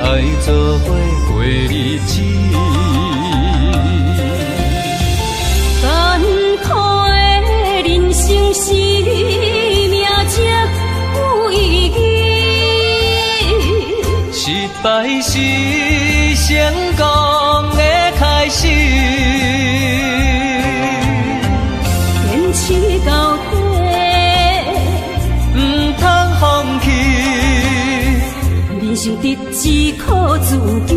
爱做伙过日子。艰苦的人生是命才有意义，失败是成功的开始。坚持到底，不通放弃。人生得只靠自己，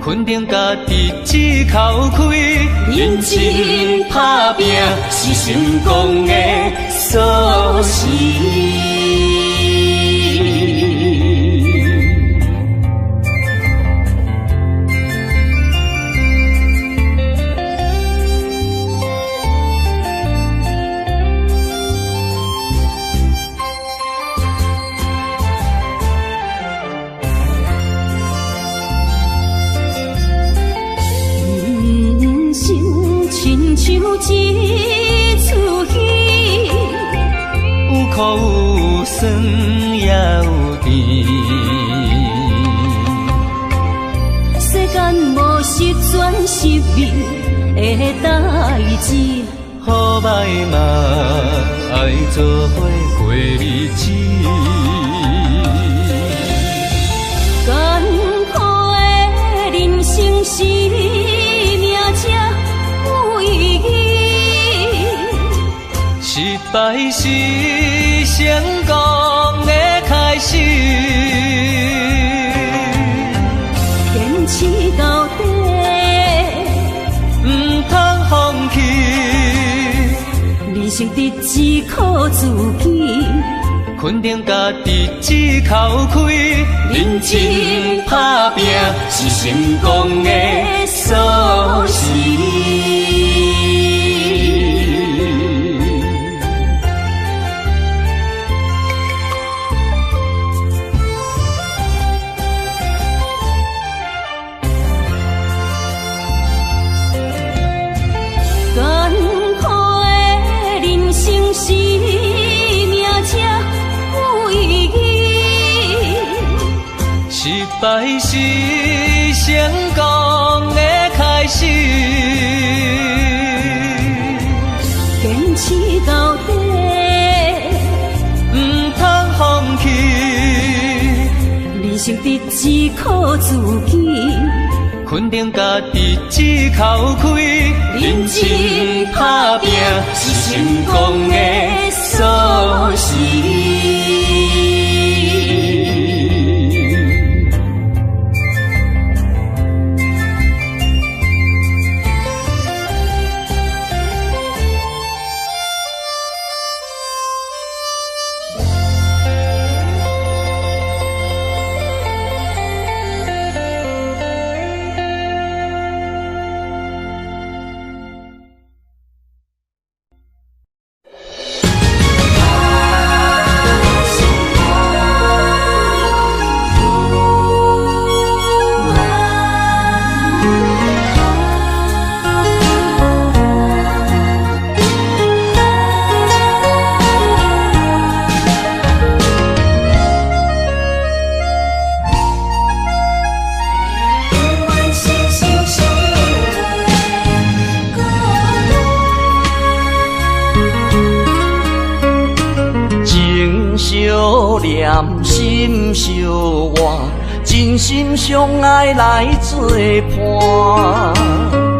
肯定家己只口开，认真打拼是成功的锁匙。亲像一出戏，有苦有酸也有甜。世间无十全十美的代志，好歹嘛爱做伙过日子。艰苦的人生是命才有意义，失败是成功的开始。坚持到底，不通放弃。人生得只靠自己，肯定家己只口开，认真打拼是成功的锁匙。艰苦的人生是命才有意义，失败是成功的开始。坚持到底，不通放弃。人生得只靠自己，肯定家己只口开，认真打拼是成功的锁匙。心相活，真心相爱来作伴。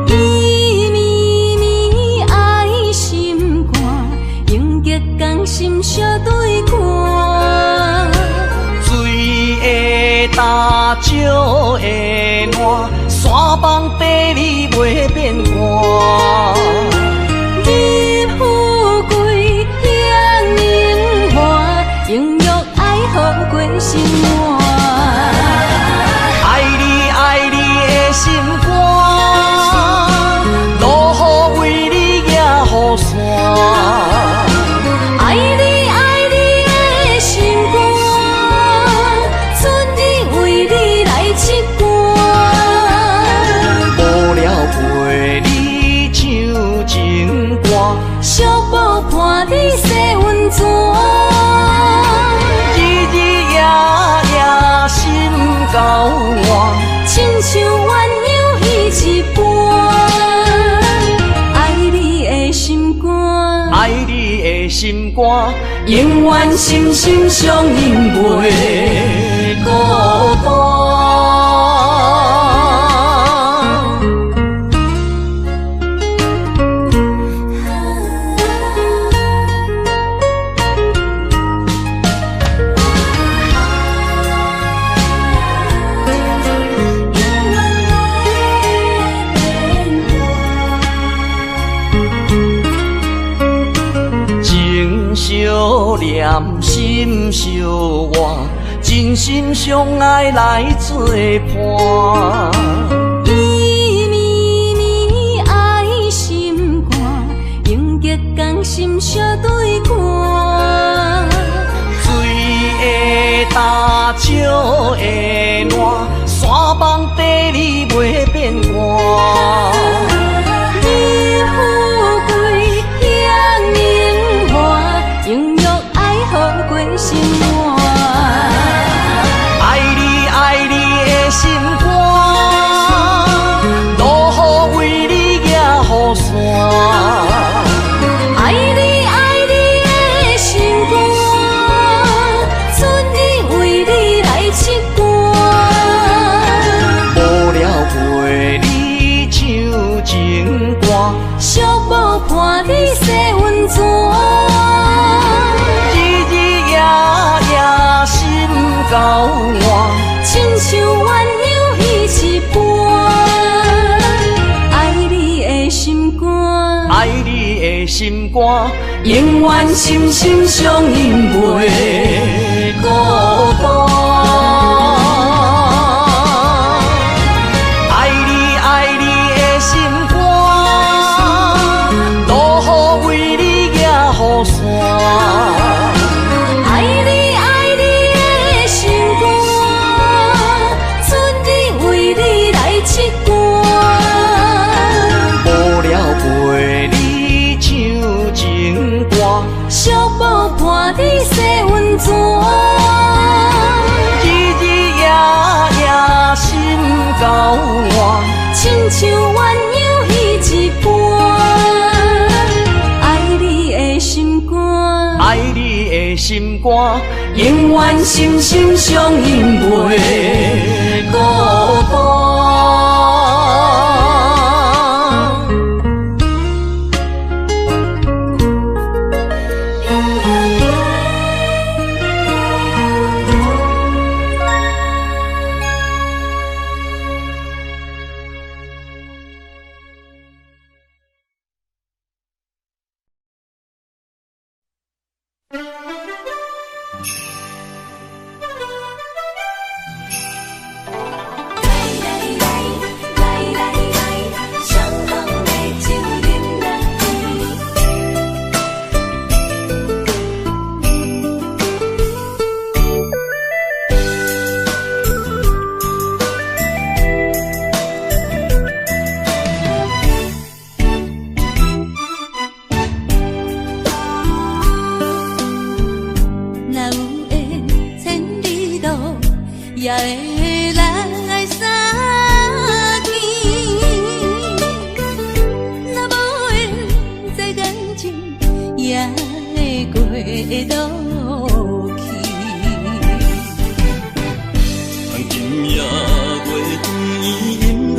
伊绵绵爱心肝，永结同心相对看。水会干，石会烂，山崩地里袂变卦。你富贵享荣华，永浴爱好过生活。爱你爱你的心肝，落雨为你野雨伞。爱你爱你的心肝，春日为你来唱歌。无聊陪你唱情歌，小宝伴你洗温泉。日日夜夜心交换，亲像鸳鸯彼一般。爱你的心肝，爱你的心肝，永远心心相印袂孤单。相念心相活，真心相爱来作伴。伊绵绵爱心肝，永结同心相对看。水会干，石会烂，山崩地里袂变卦。你富贵享荣华，永浴爱好过生活。爱你爱你的心肝，落雨为你野雨伞。爱你爱你的心肝，春日为你来唱歌。无聊陪你唱情歌，小宝伴你洗温泉。日日夜夜心交换，亲像鸳鸯彼一般。爱你的心肝，爱你的心肝，永远心心相印袂孤单。爱你爱你的心肝，落雨为你野雨伞。爱你爱你的心肝，春日为你来唱歌。无聊陪你唱情歌，小宝伴你洗温泉。日日夜夜心交换，亲像鸳鸯彼一般。爱你的心肝，爱你的心肝，永远心心相印袂孤单。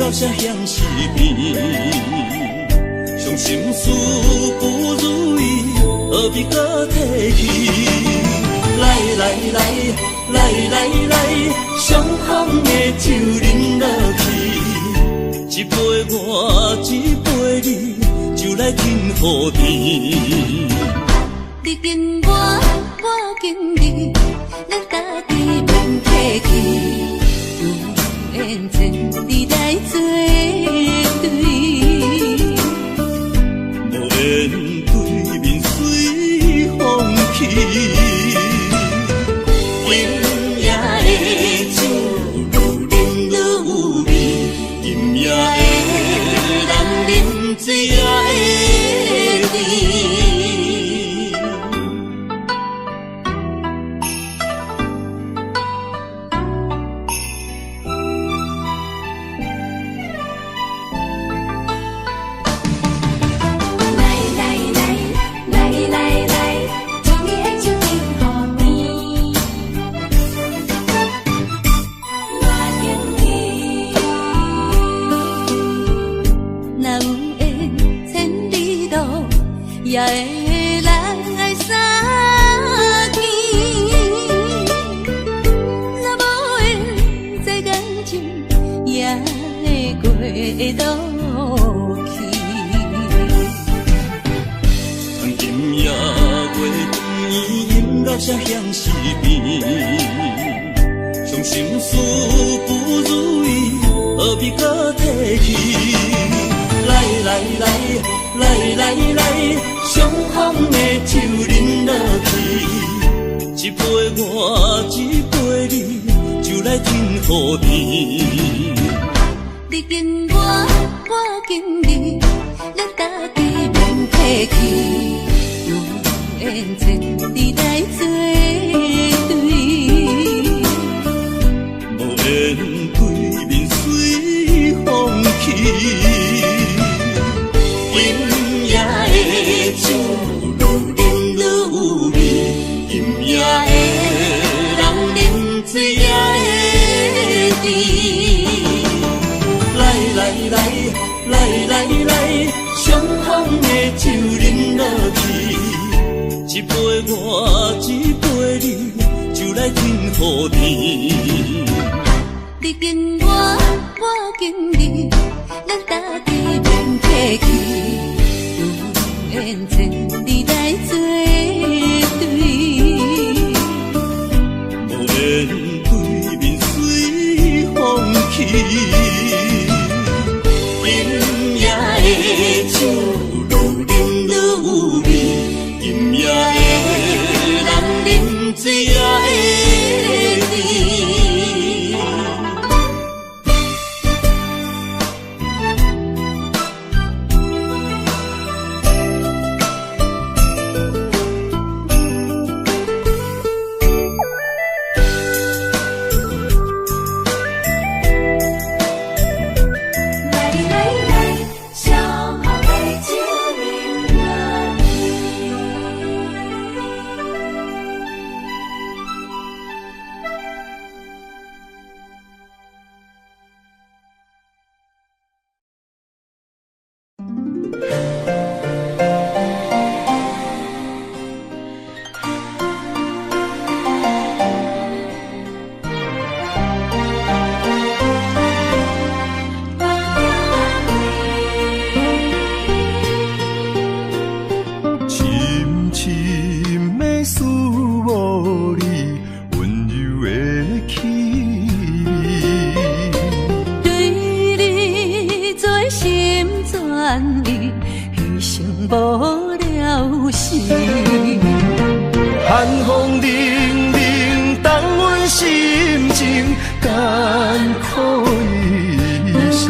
留下乡是边，伤心事不如意，何必搁提起？来来来来来来，相逢的酒饮落去，一杯我，一杯你，就来天和地。你紧我，我紧你，咱家己免客气，有缘千里来作对，无缘对面随风去。今夜的酒愈饮愈有味，今夜的人饮醉也会甜。也会来相见，若无缘，这感情也会过落去。从今夜月长圆，留下乡是边，伤心事不如意，何必搁提起？来来来来来来，相逢的酒饮落去，一杯我，一杯你，就来天和地。你紧我，我紧你，咱家己免客气，有缘千里来作对，无缘对面随风去。今夜的酒愈饮愈有味，今夜的人饮醉也会甜。来来来来来来，相逢的酒饮落去，一杯我，一杯你，就来天和地。你紧我，我紧你，咱家己免客气，有缘千里来作对，无缘对面随风去。今夜的酒愈饮愈有味，今夜的人饮醉也会甜。寒风凛凛，冻阮心情艰苦一生。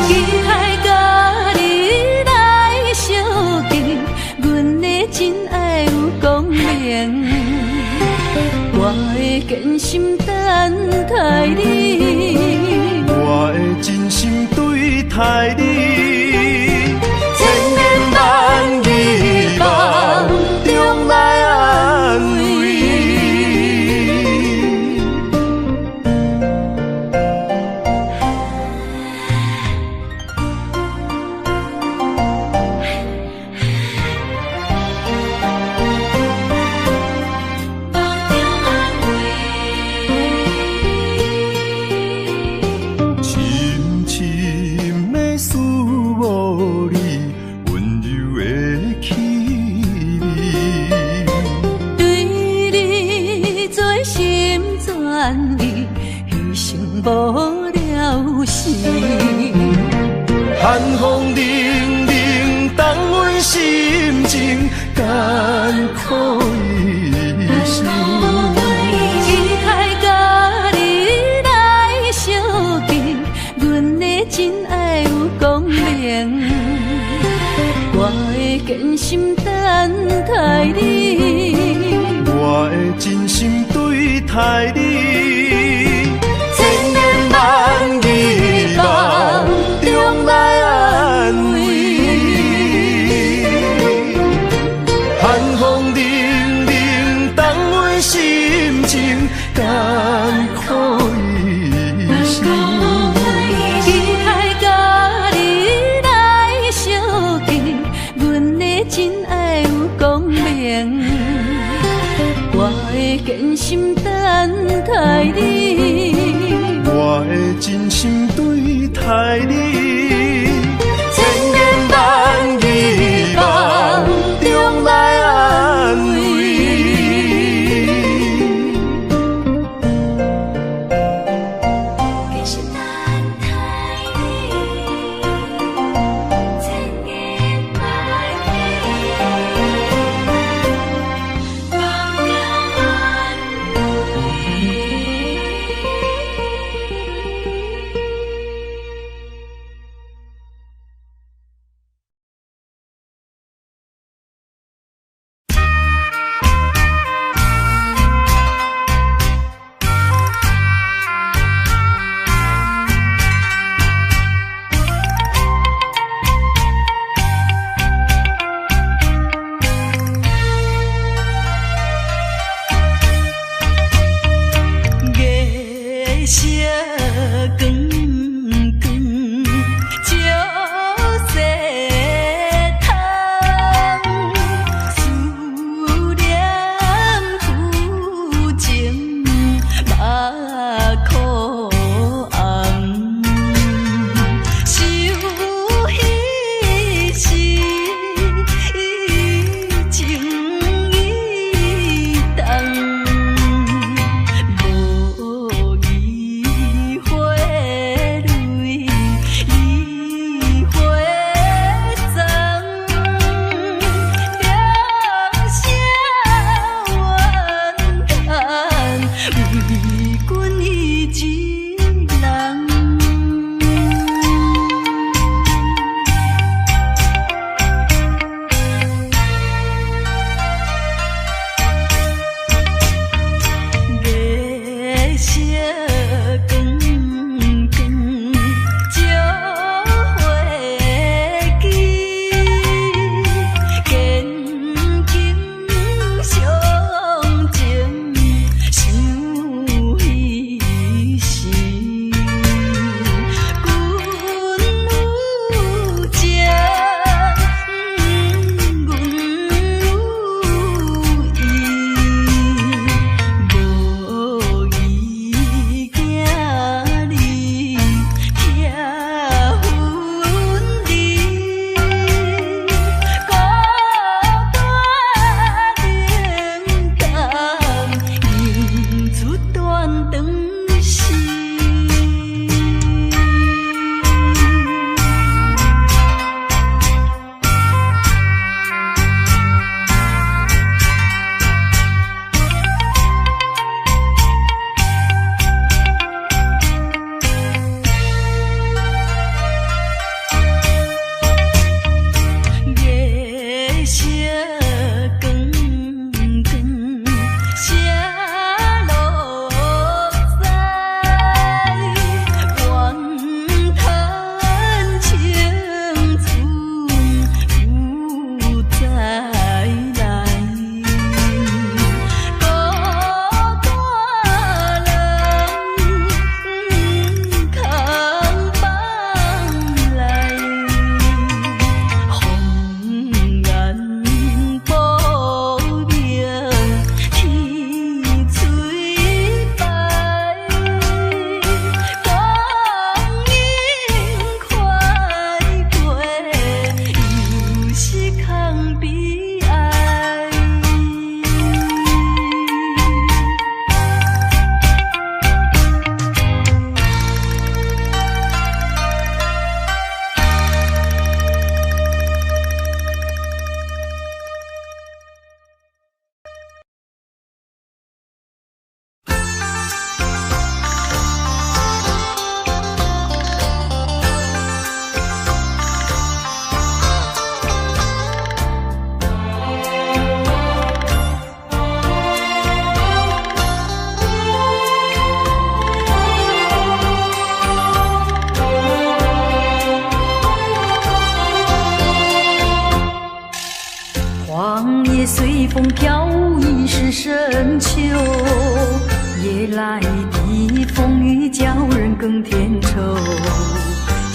期待甲你来相见，阮的真爱有光明，我会坚心等待你，我会真心对待你，千言万语梦中来安慰。无了时。寒风冷冷，冻阮心情艰苦一生。期待甲你来相见，阮的真爱有光明。我会坚心等待你，我会真心对待你，千言万语梦中来安慰。寒风冷冷，冻阮心情艰苦一生。期待甲你来相见，阮的真爱有光明。我会坚心等待你，我会真心对待你，千言万语梦中来安慰。坚心等待你，千言万语梦中安慰。 「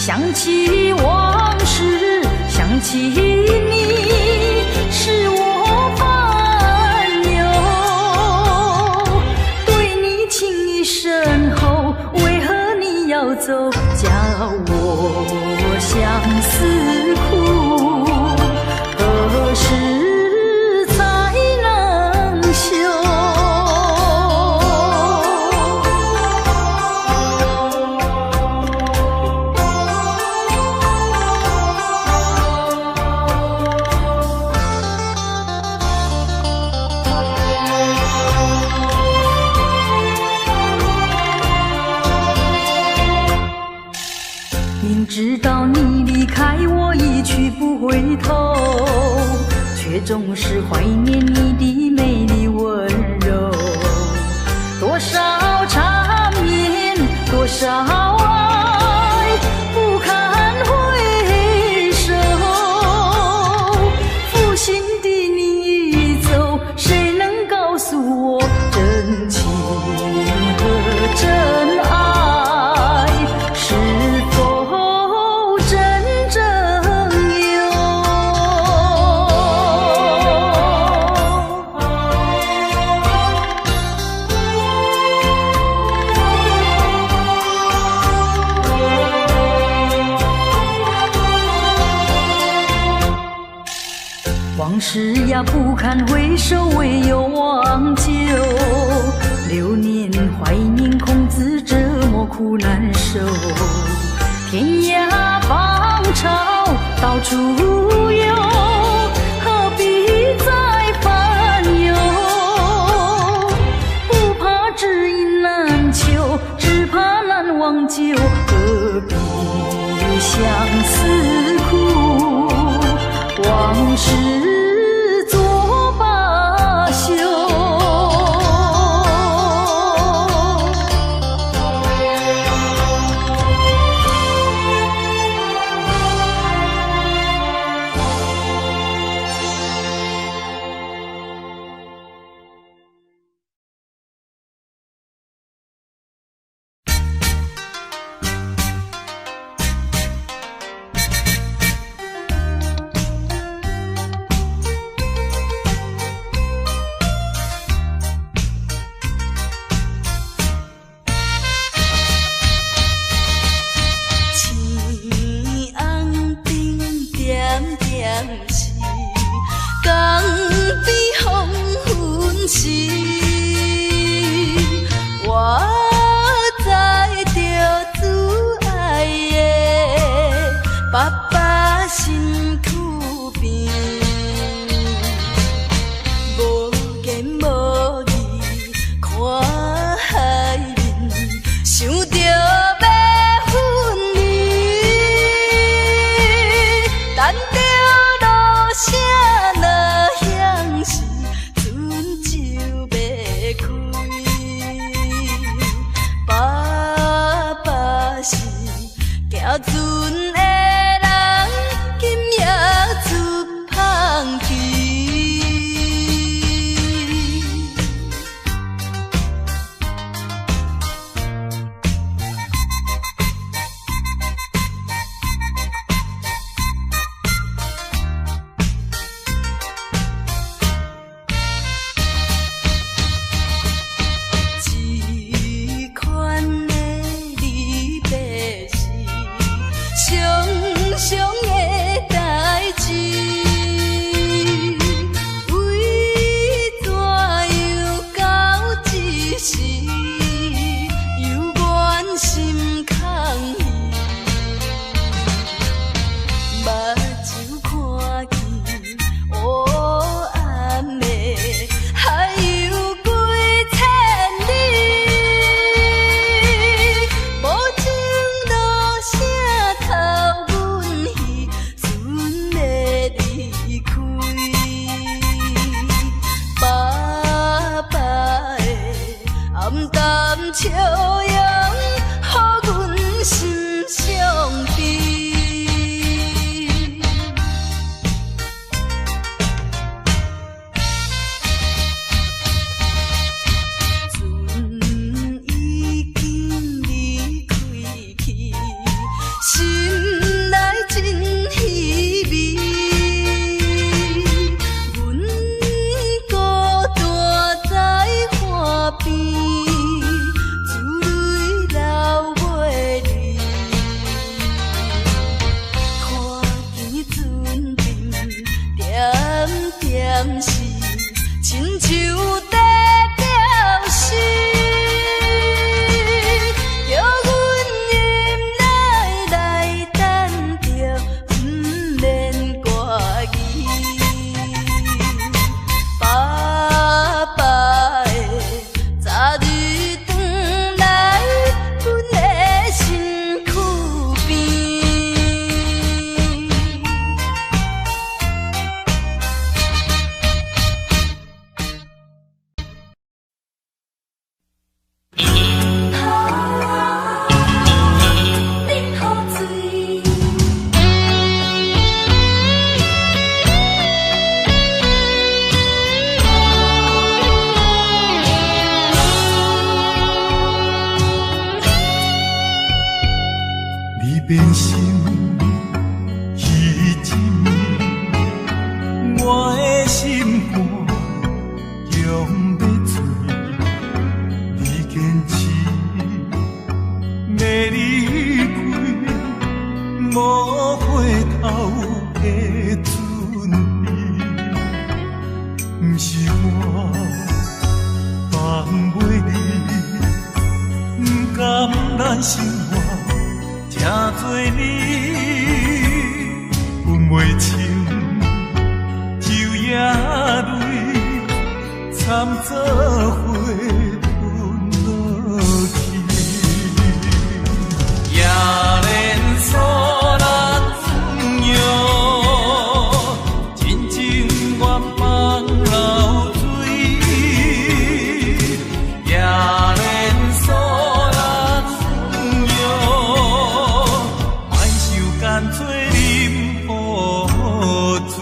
想起往事，想起你，是我烦忧。对你情意深厚，为何你要走，叫我相思苦？何时才能休？明知道你离开我一去不回头，却总是怀念你的美丽温柔。多少缠绵，多少爱，不堪回首。负心的你已走，谁能告诉我真情和真爱是否真正有？往事呀不堪回首，唯有忘旧。流年怀念孔子，折磨苦难受。天涯芳草到处有，何必再烦忧？不怕知音难求，只怕难忘旧。何必相思苦？往事作罢休。笑容，予阮心伤悲。船已经离开去，心变心去一暝，我的心肝强要醉，你坚持要离开，无回头的准备，不是我放袂你，不甘咱生活这多年，分袂清昼夜泪，惨做伙吞落去，也连锁咱朋友，真情愿放流水，也连锁咱朋友，莫受干脆啉雨水。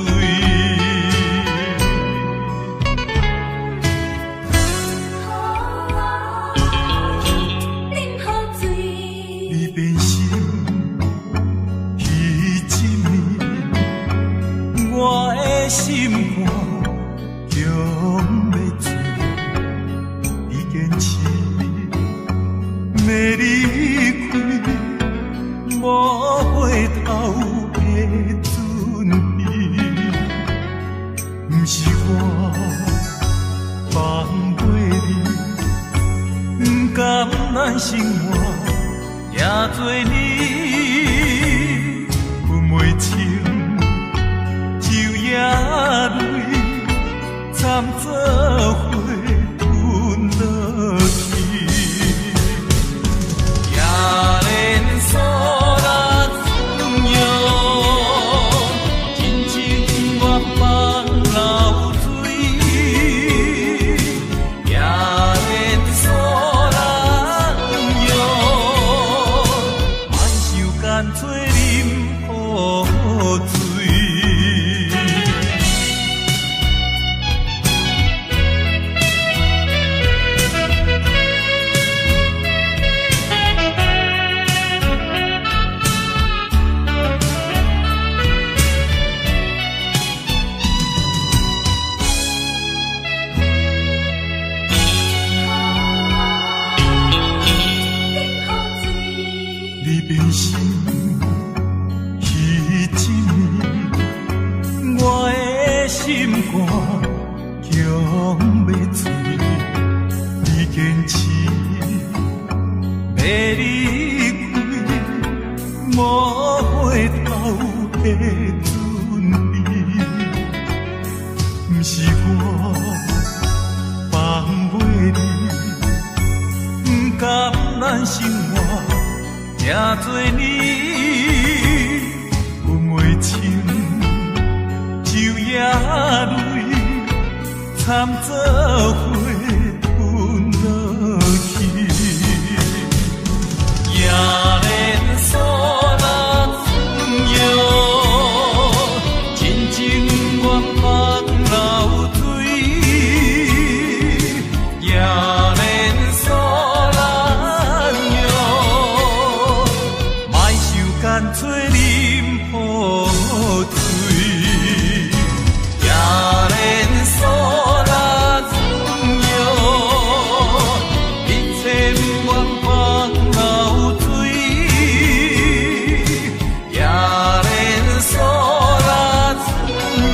你变心去一暝，我的心肝强要醉，你坚持要离开，无回头的准备，不是我放袂你，不甘咱生活也多年，分袂清昼夜泪，惨做伙吞落去，也连锁咱朋友，真情愿放流水，也连锁咱朋友，莫受干脆啉雨水。你变心去一暝，我的心肝强要醉，你坚持要离开，无回头的准备，不是我放袂你，不甘咱生活这多年，分袂清昼夜泪，惨做伙吞落去，也连锁咱朋友，真情愿放流水，也连锁咱友，莫受干脆啉雨水，也连锁咱朋友，一切不愿放流水，也连锁咱朋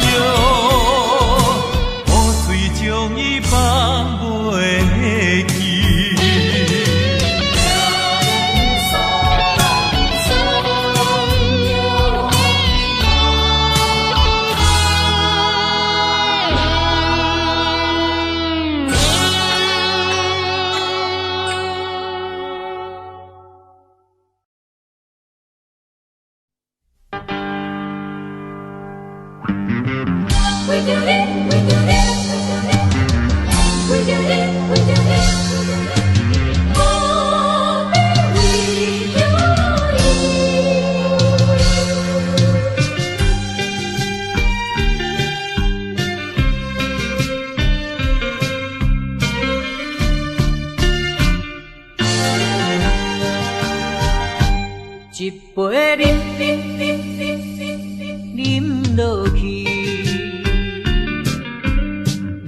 友，雨水将伊放袂记。We do it, we do it, we do it, we do it. Oh, we do it. 一杯饮饮落去，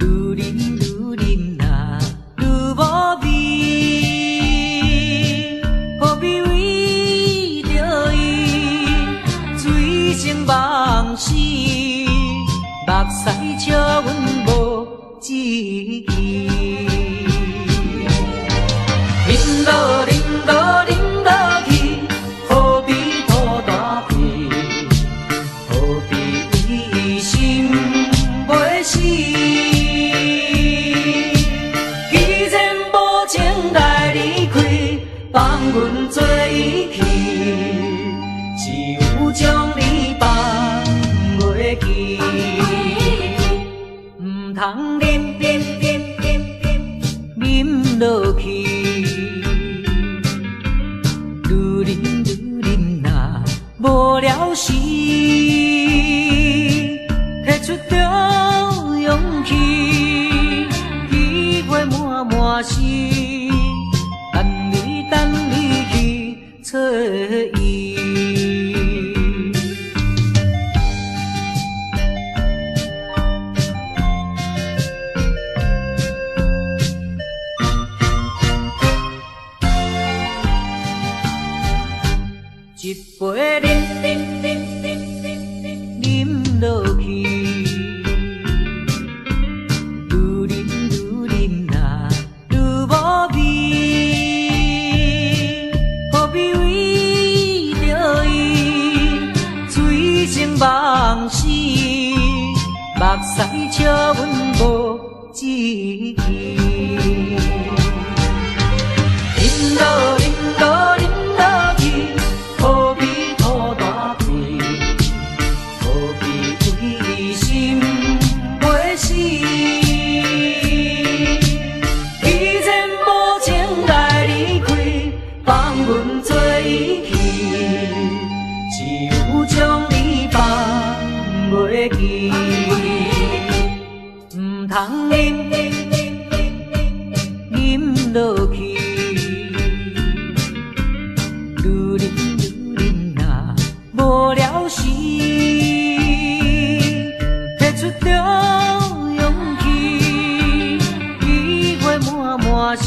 愈饮呐愈无味，何必为着伊醉生梦死，目屎笑阮无志气。饮落去，何必吐大气？何必为心袂死？既然无情来离开，放阮做伊去，只有将你放袂记。唔通饮落去。无聊时，摕出着勇气，机会满是，等你去找伊。一杯饮落去，愈饮呐愈无味，何必为着伊醉生梦死，目屎笑阮无志气。饮落去。何必吐大气？何必为心袂死？既然无情来离开，放阮做伊去，只有将你放袂记。唔通饮落去。无聊时，摕出着勇气，机会满是，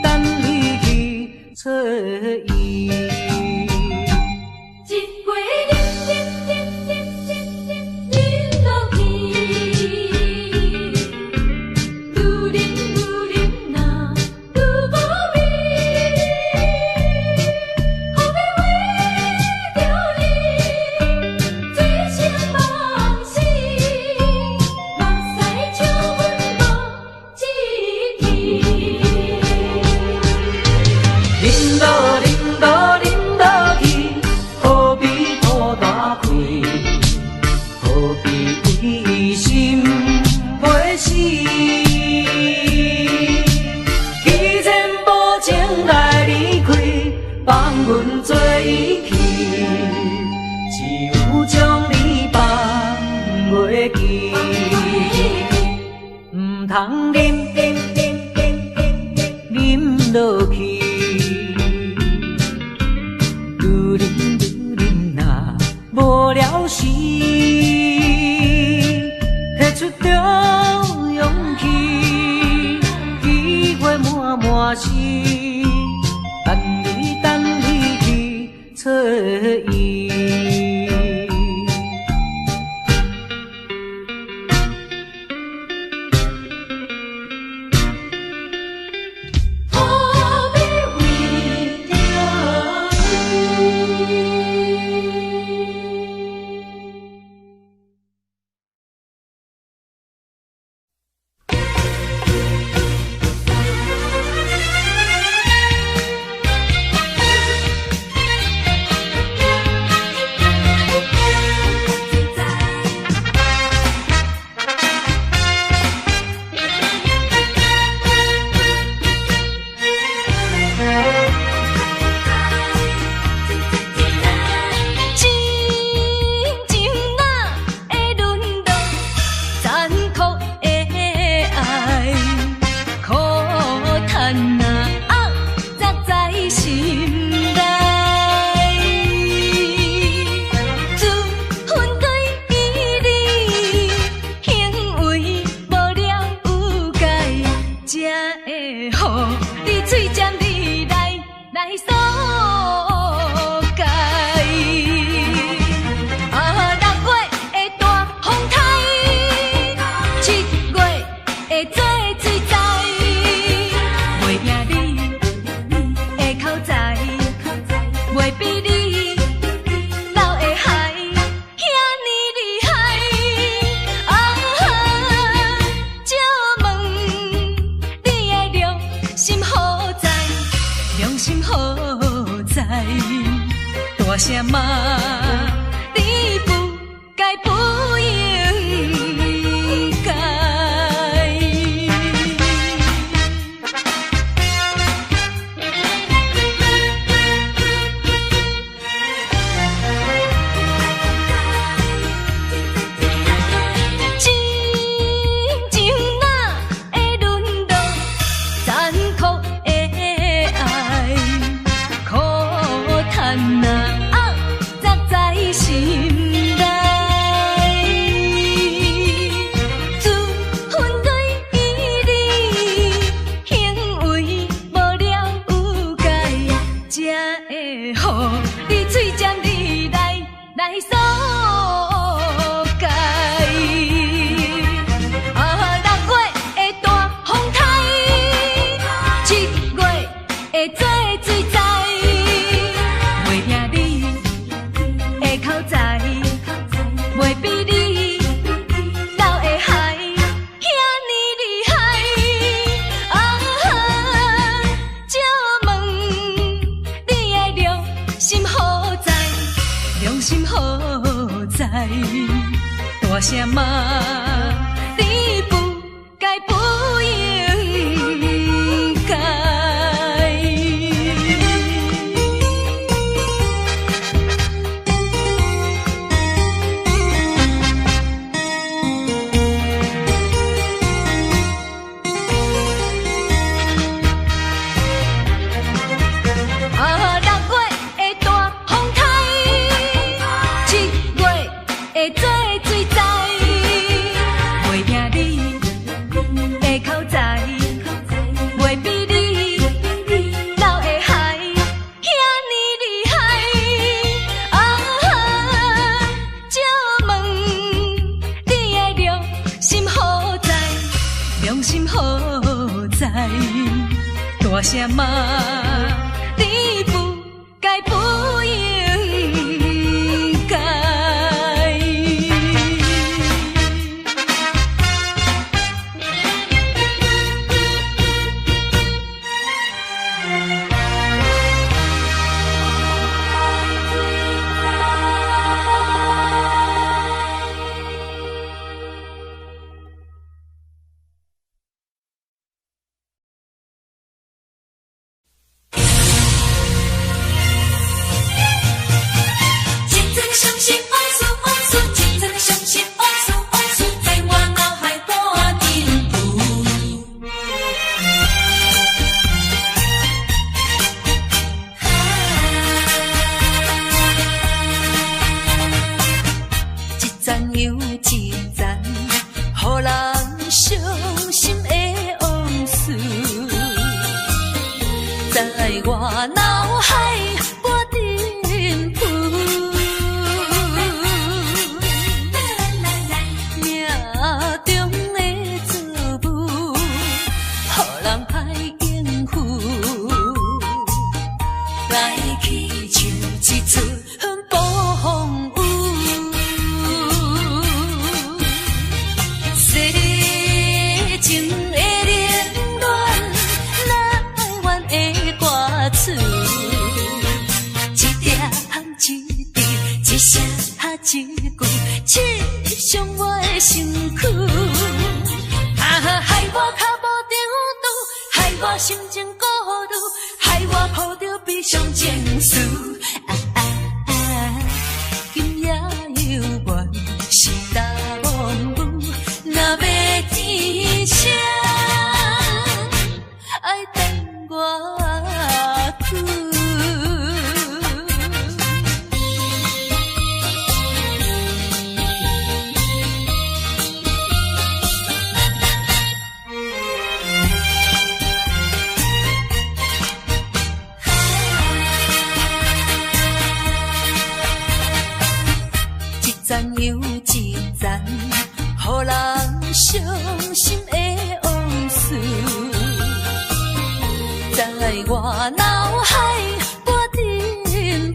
等你去找伊。一杯饮落去，愈饮呐愈无味。阮做伊去，只有将你放袂记。唔通饮落去，愈饮呐无聊时，摕出着勇气，机会满是。等你去找伊。何必为着伊？袂比你老的海遐尼厉害。借问你的良心何在？良心何在？大声骂你不该不应该。大声骂你不该不应该。大声骂你不该不应该。在我脑海，我的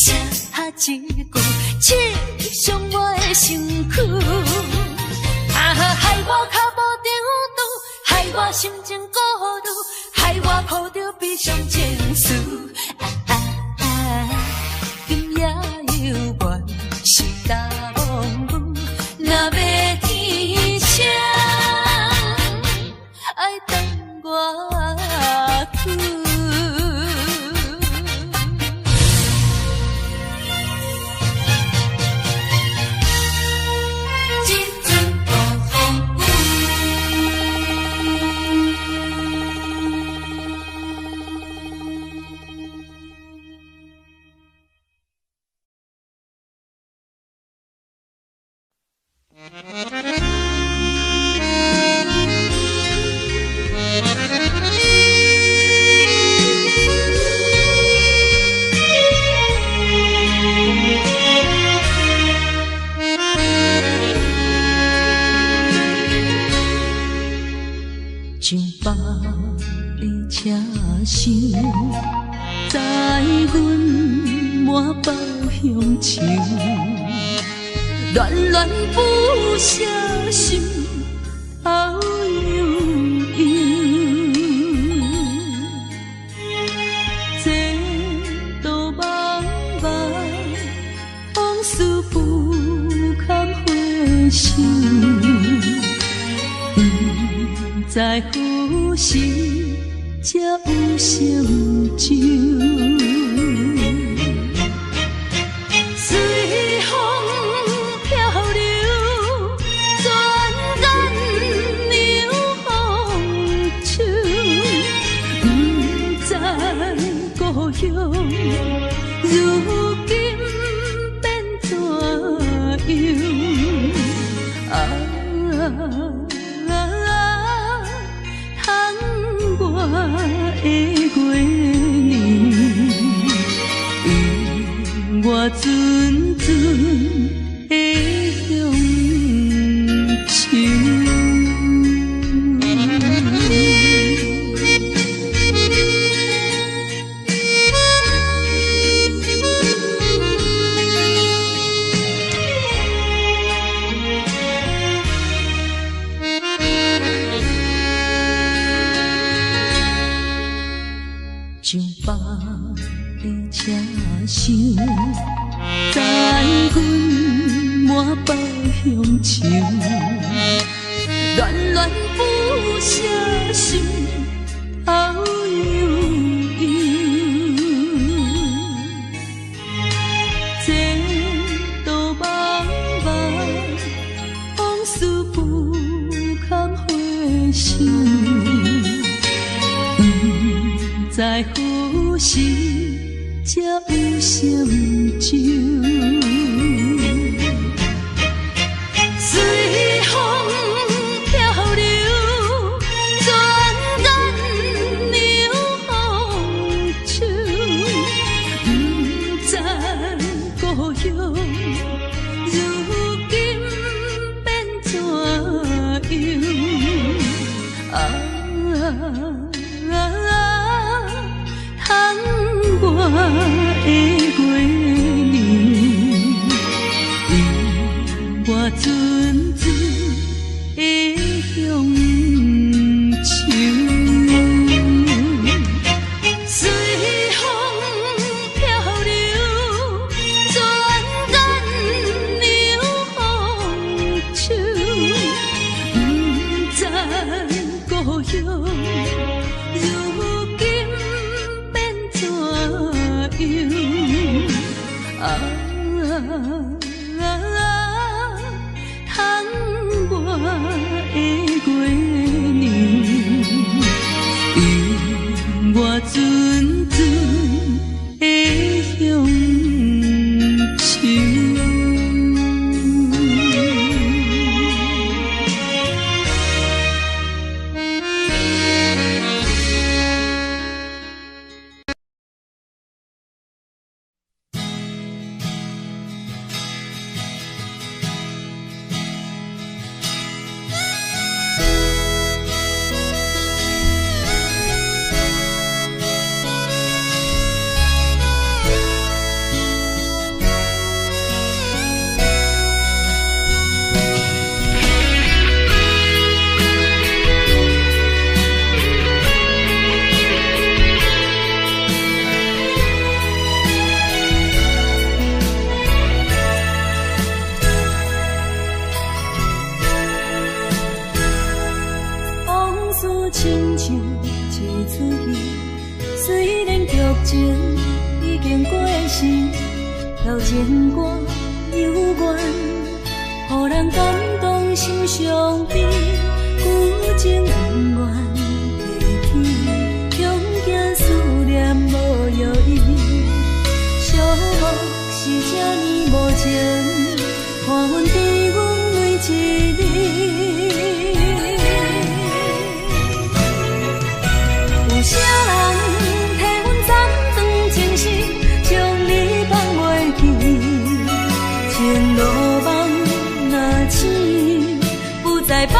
写一句，刺伤我的身躯。害我脚步中途，害我心情孤独，害我抱着悲伤情绪。今夜犹原是大梦雾，若要天晴，爱等我去。上北的车厢，载阮满北乡愁，恋恋不舍心头悠悠，这道茫茫往事不堪回首。在何时才有成就？随风漂流，转眼流风手。不知故乡如今变怎样？我的月年，永我纯纯的乡愁。上北的车厢，载阮满北乡愁，恋恋不舍心头悠悠。这道茫茫往事不堪回首。在何时才有成就？随风漂流，转眼流风手。不知故乡如今变怎样？我的月年，永我纯纯的乡愁。随风漂流，转眼流风手。不知故乡如今变怎我的月年，永我纯纯的乡愁。情歌幽怨，予人感动心伤悲，旧情恩怨提起，恐惊思念无药医，寂寞是这呢无情，看阮伫阮每一日。有啥人替阮斩断情丝，将你放袂记？前路梦若醒，不再徘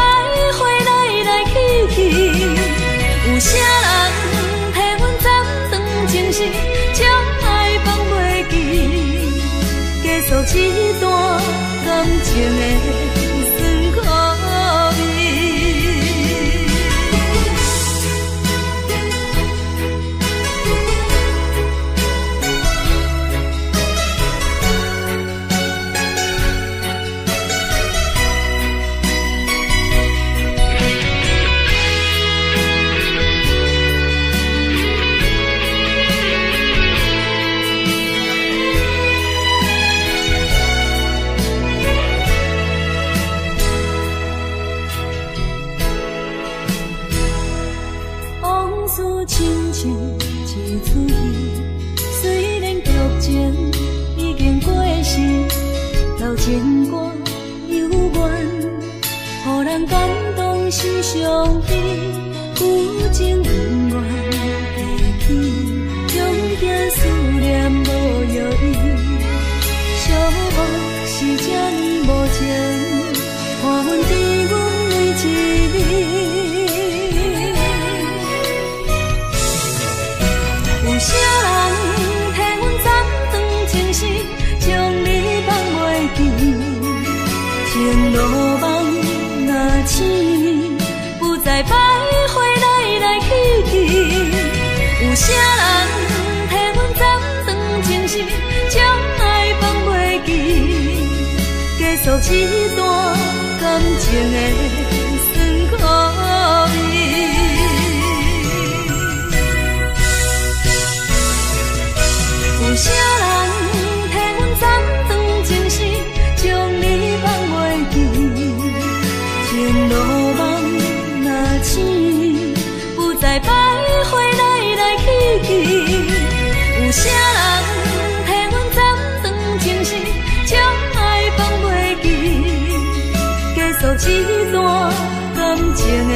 徊来来去去。有啥人替阮斩断情丝，将爱放袂记？结束一段感情的酸苦味。亲像一出戏，虽然剧情已经过时，老情歌幽怨，予人感动心伤悲，旧情恩怨提起，恐惊思念无药医，寂寞是这呢无情，看阮伫阮每一日。有啥人替阮斩断情丝，将你放袂记？前路梦若醒，不再徘徊来来去去。有啥人替阮斩断情丝，将爱放袂记？结束一段感情的酸苦味。有啥人替阮斩断情丝，将你放袂记？前路梦若醒，不再徘徊来来去去。有啥人替阮斩断情丝，将爱放袂记？结束一段感情的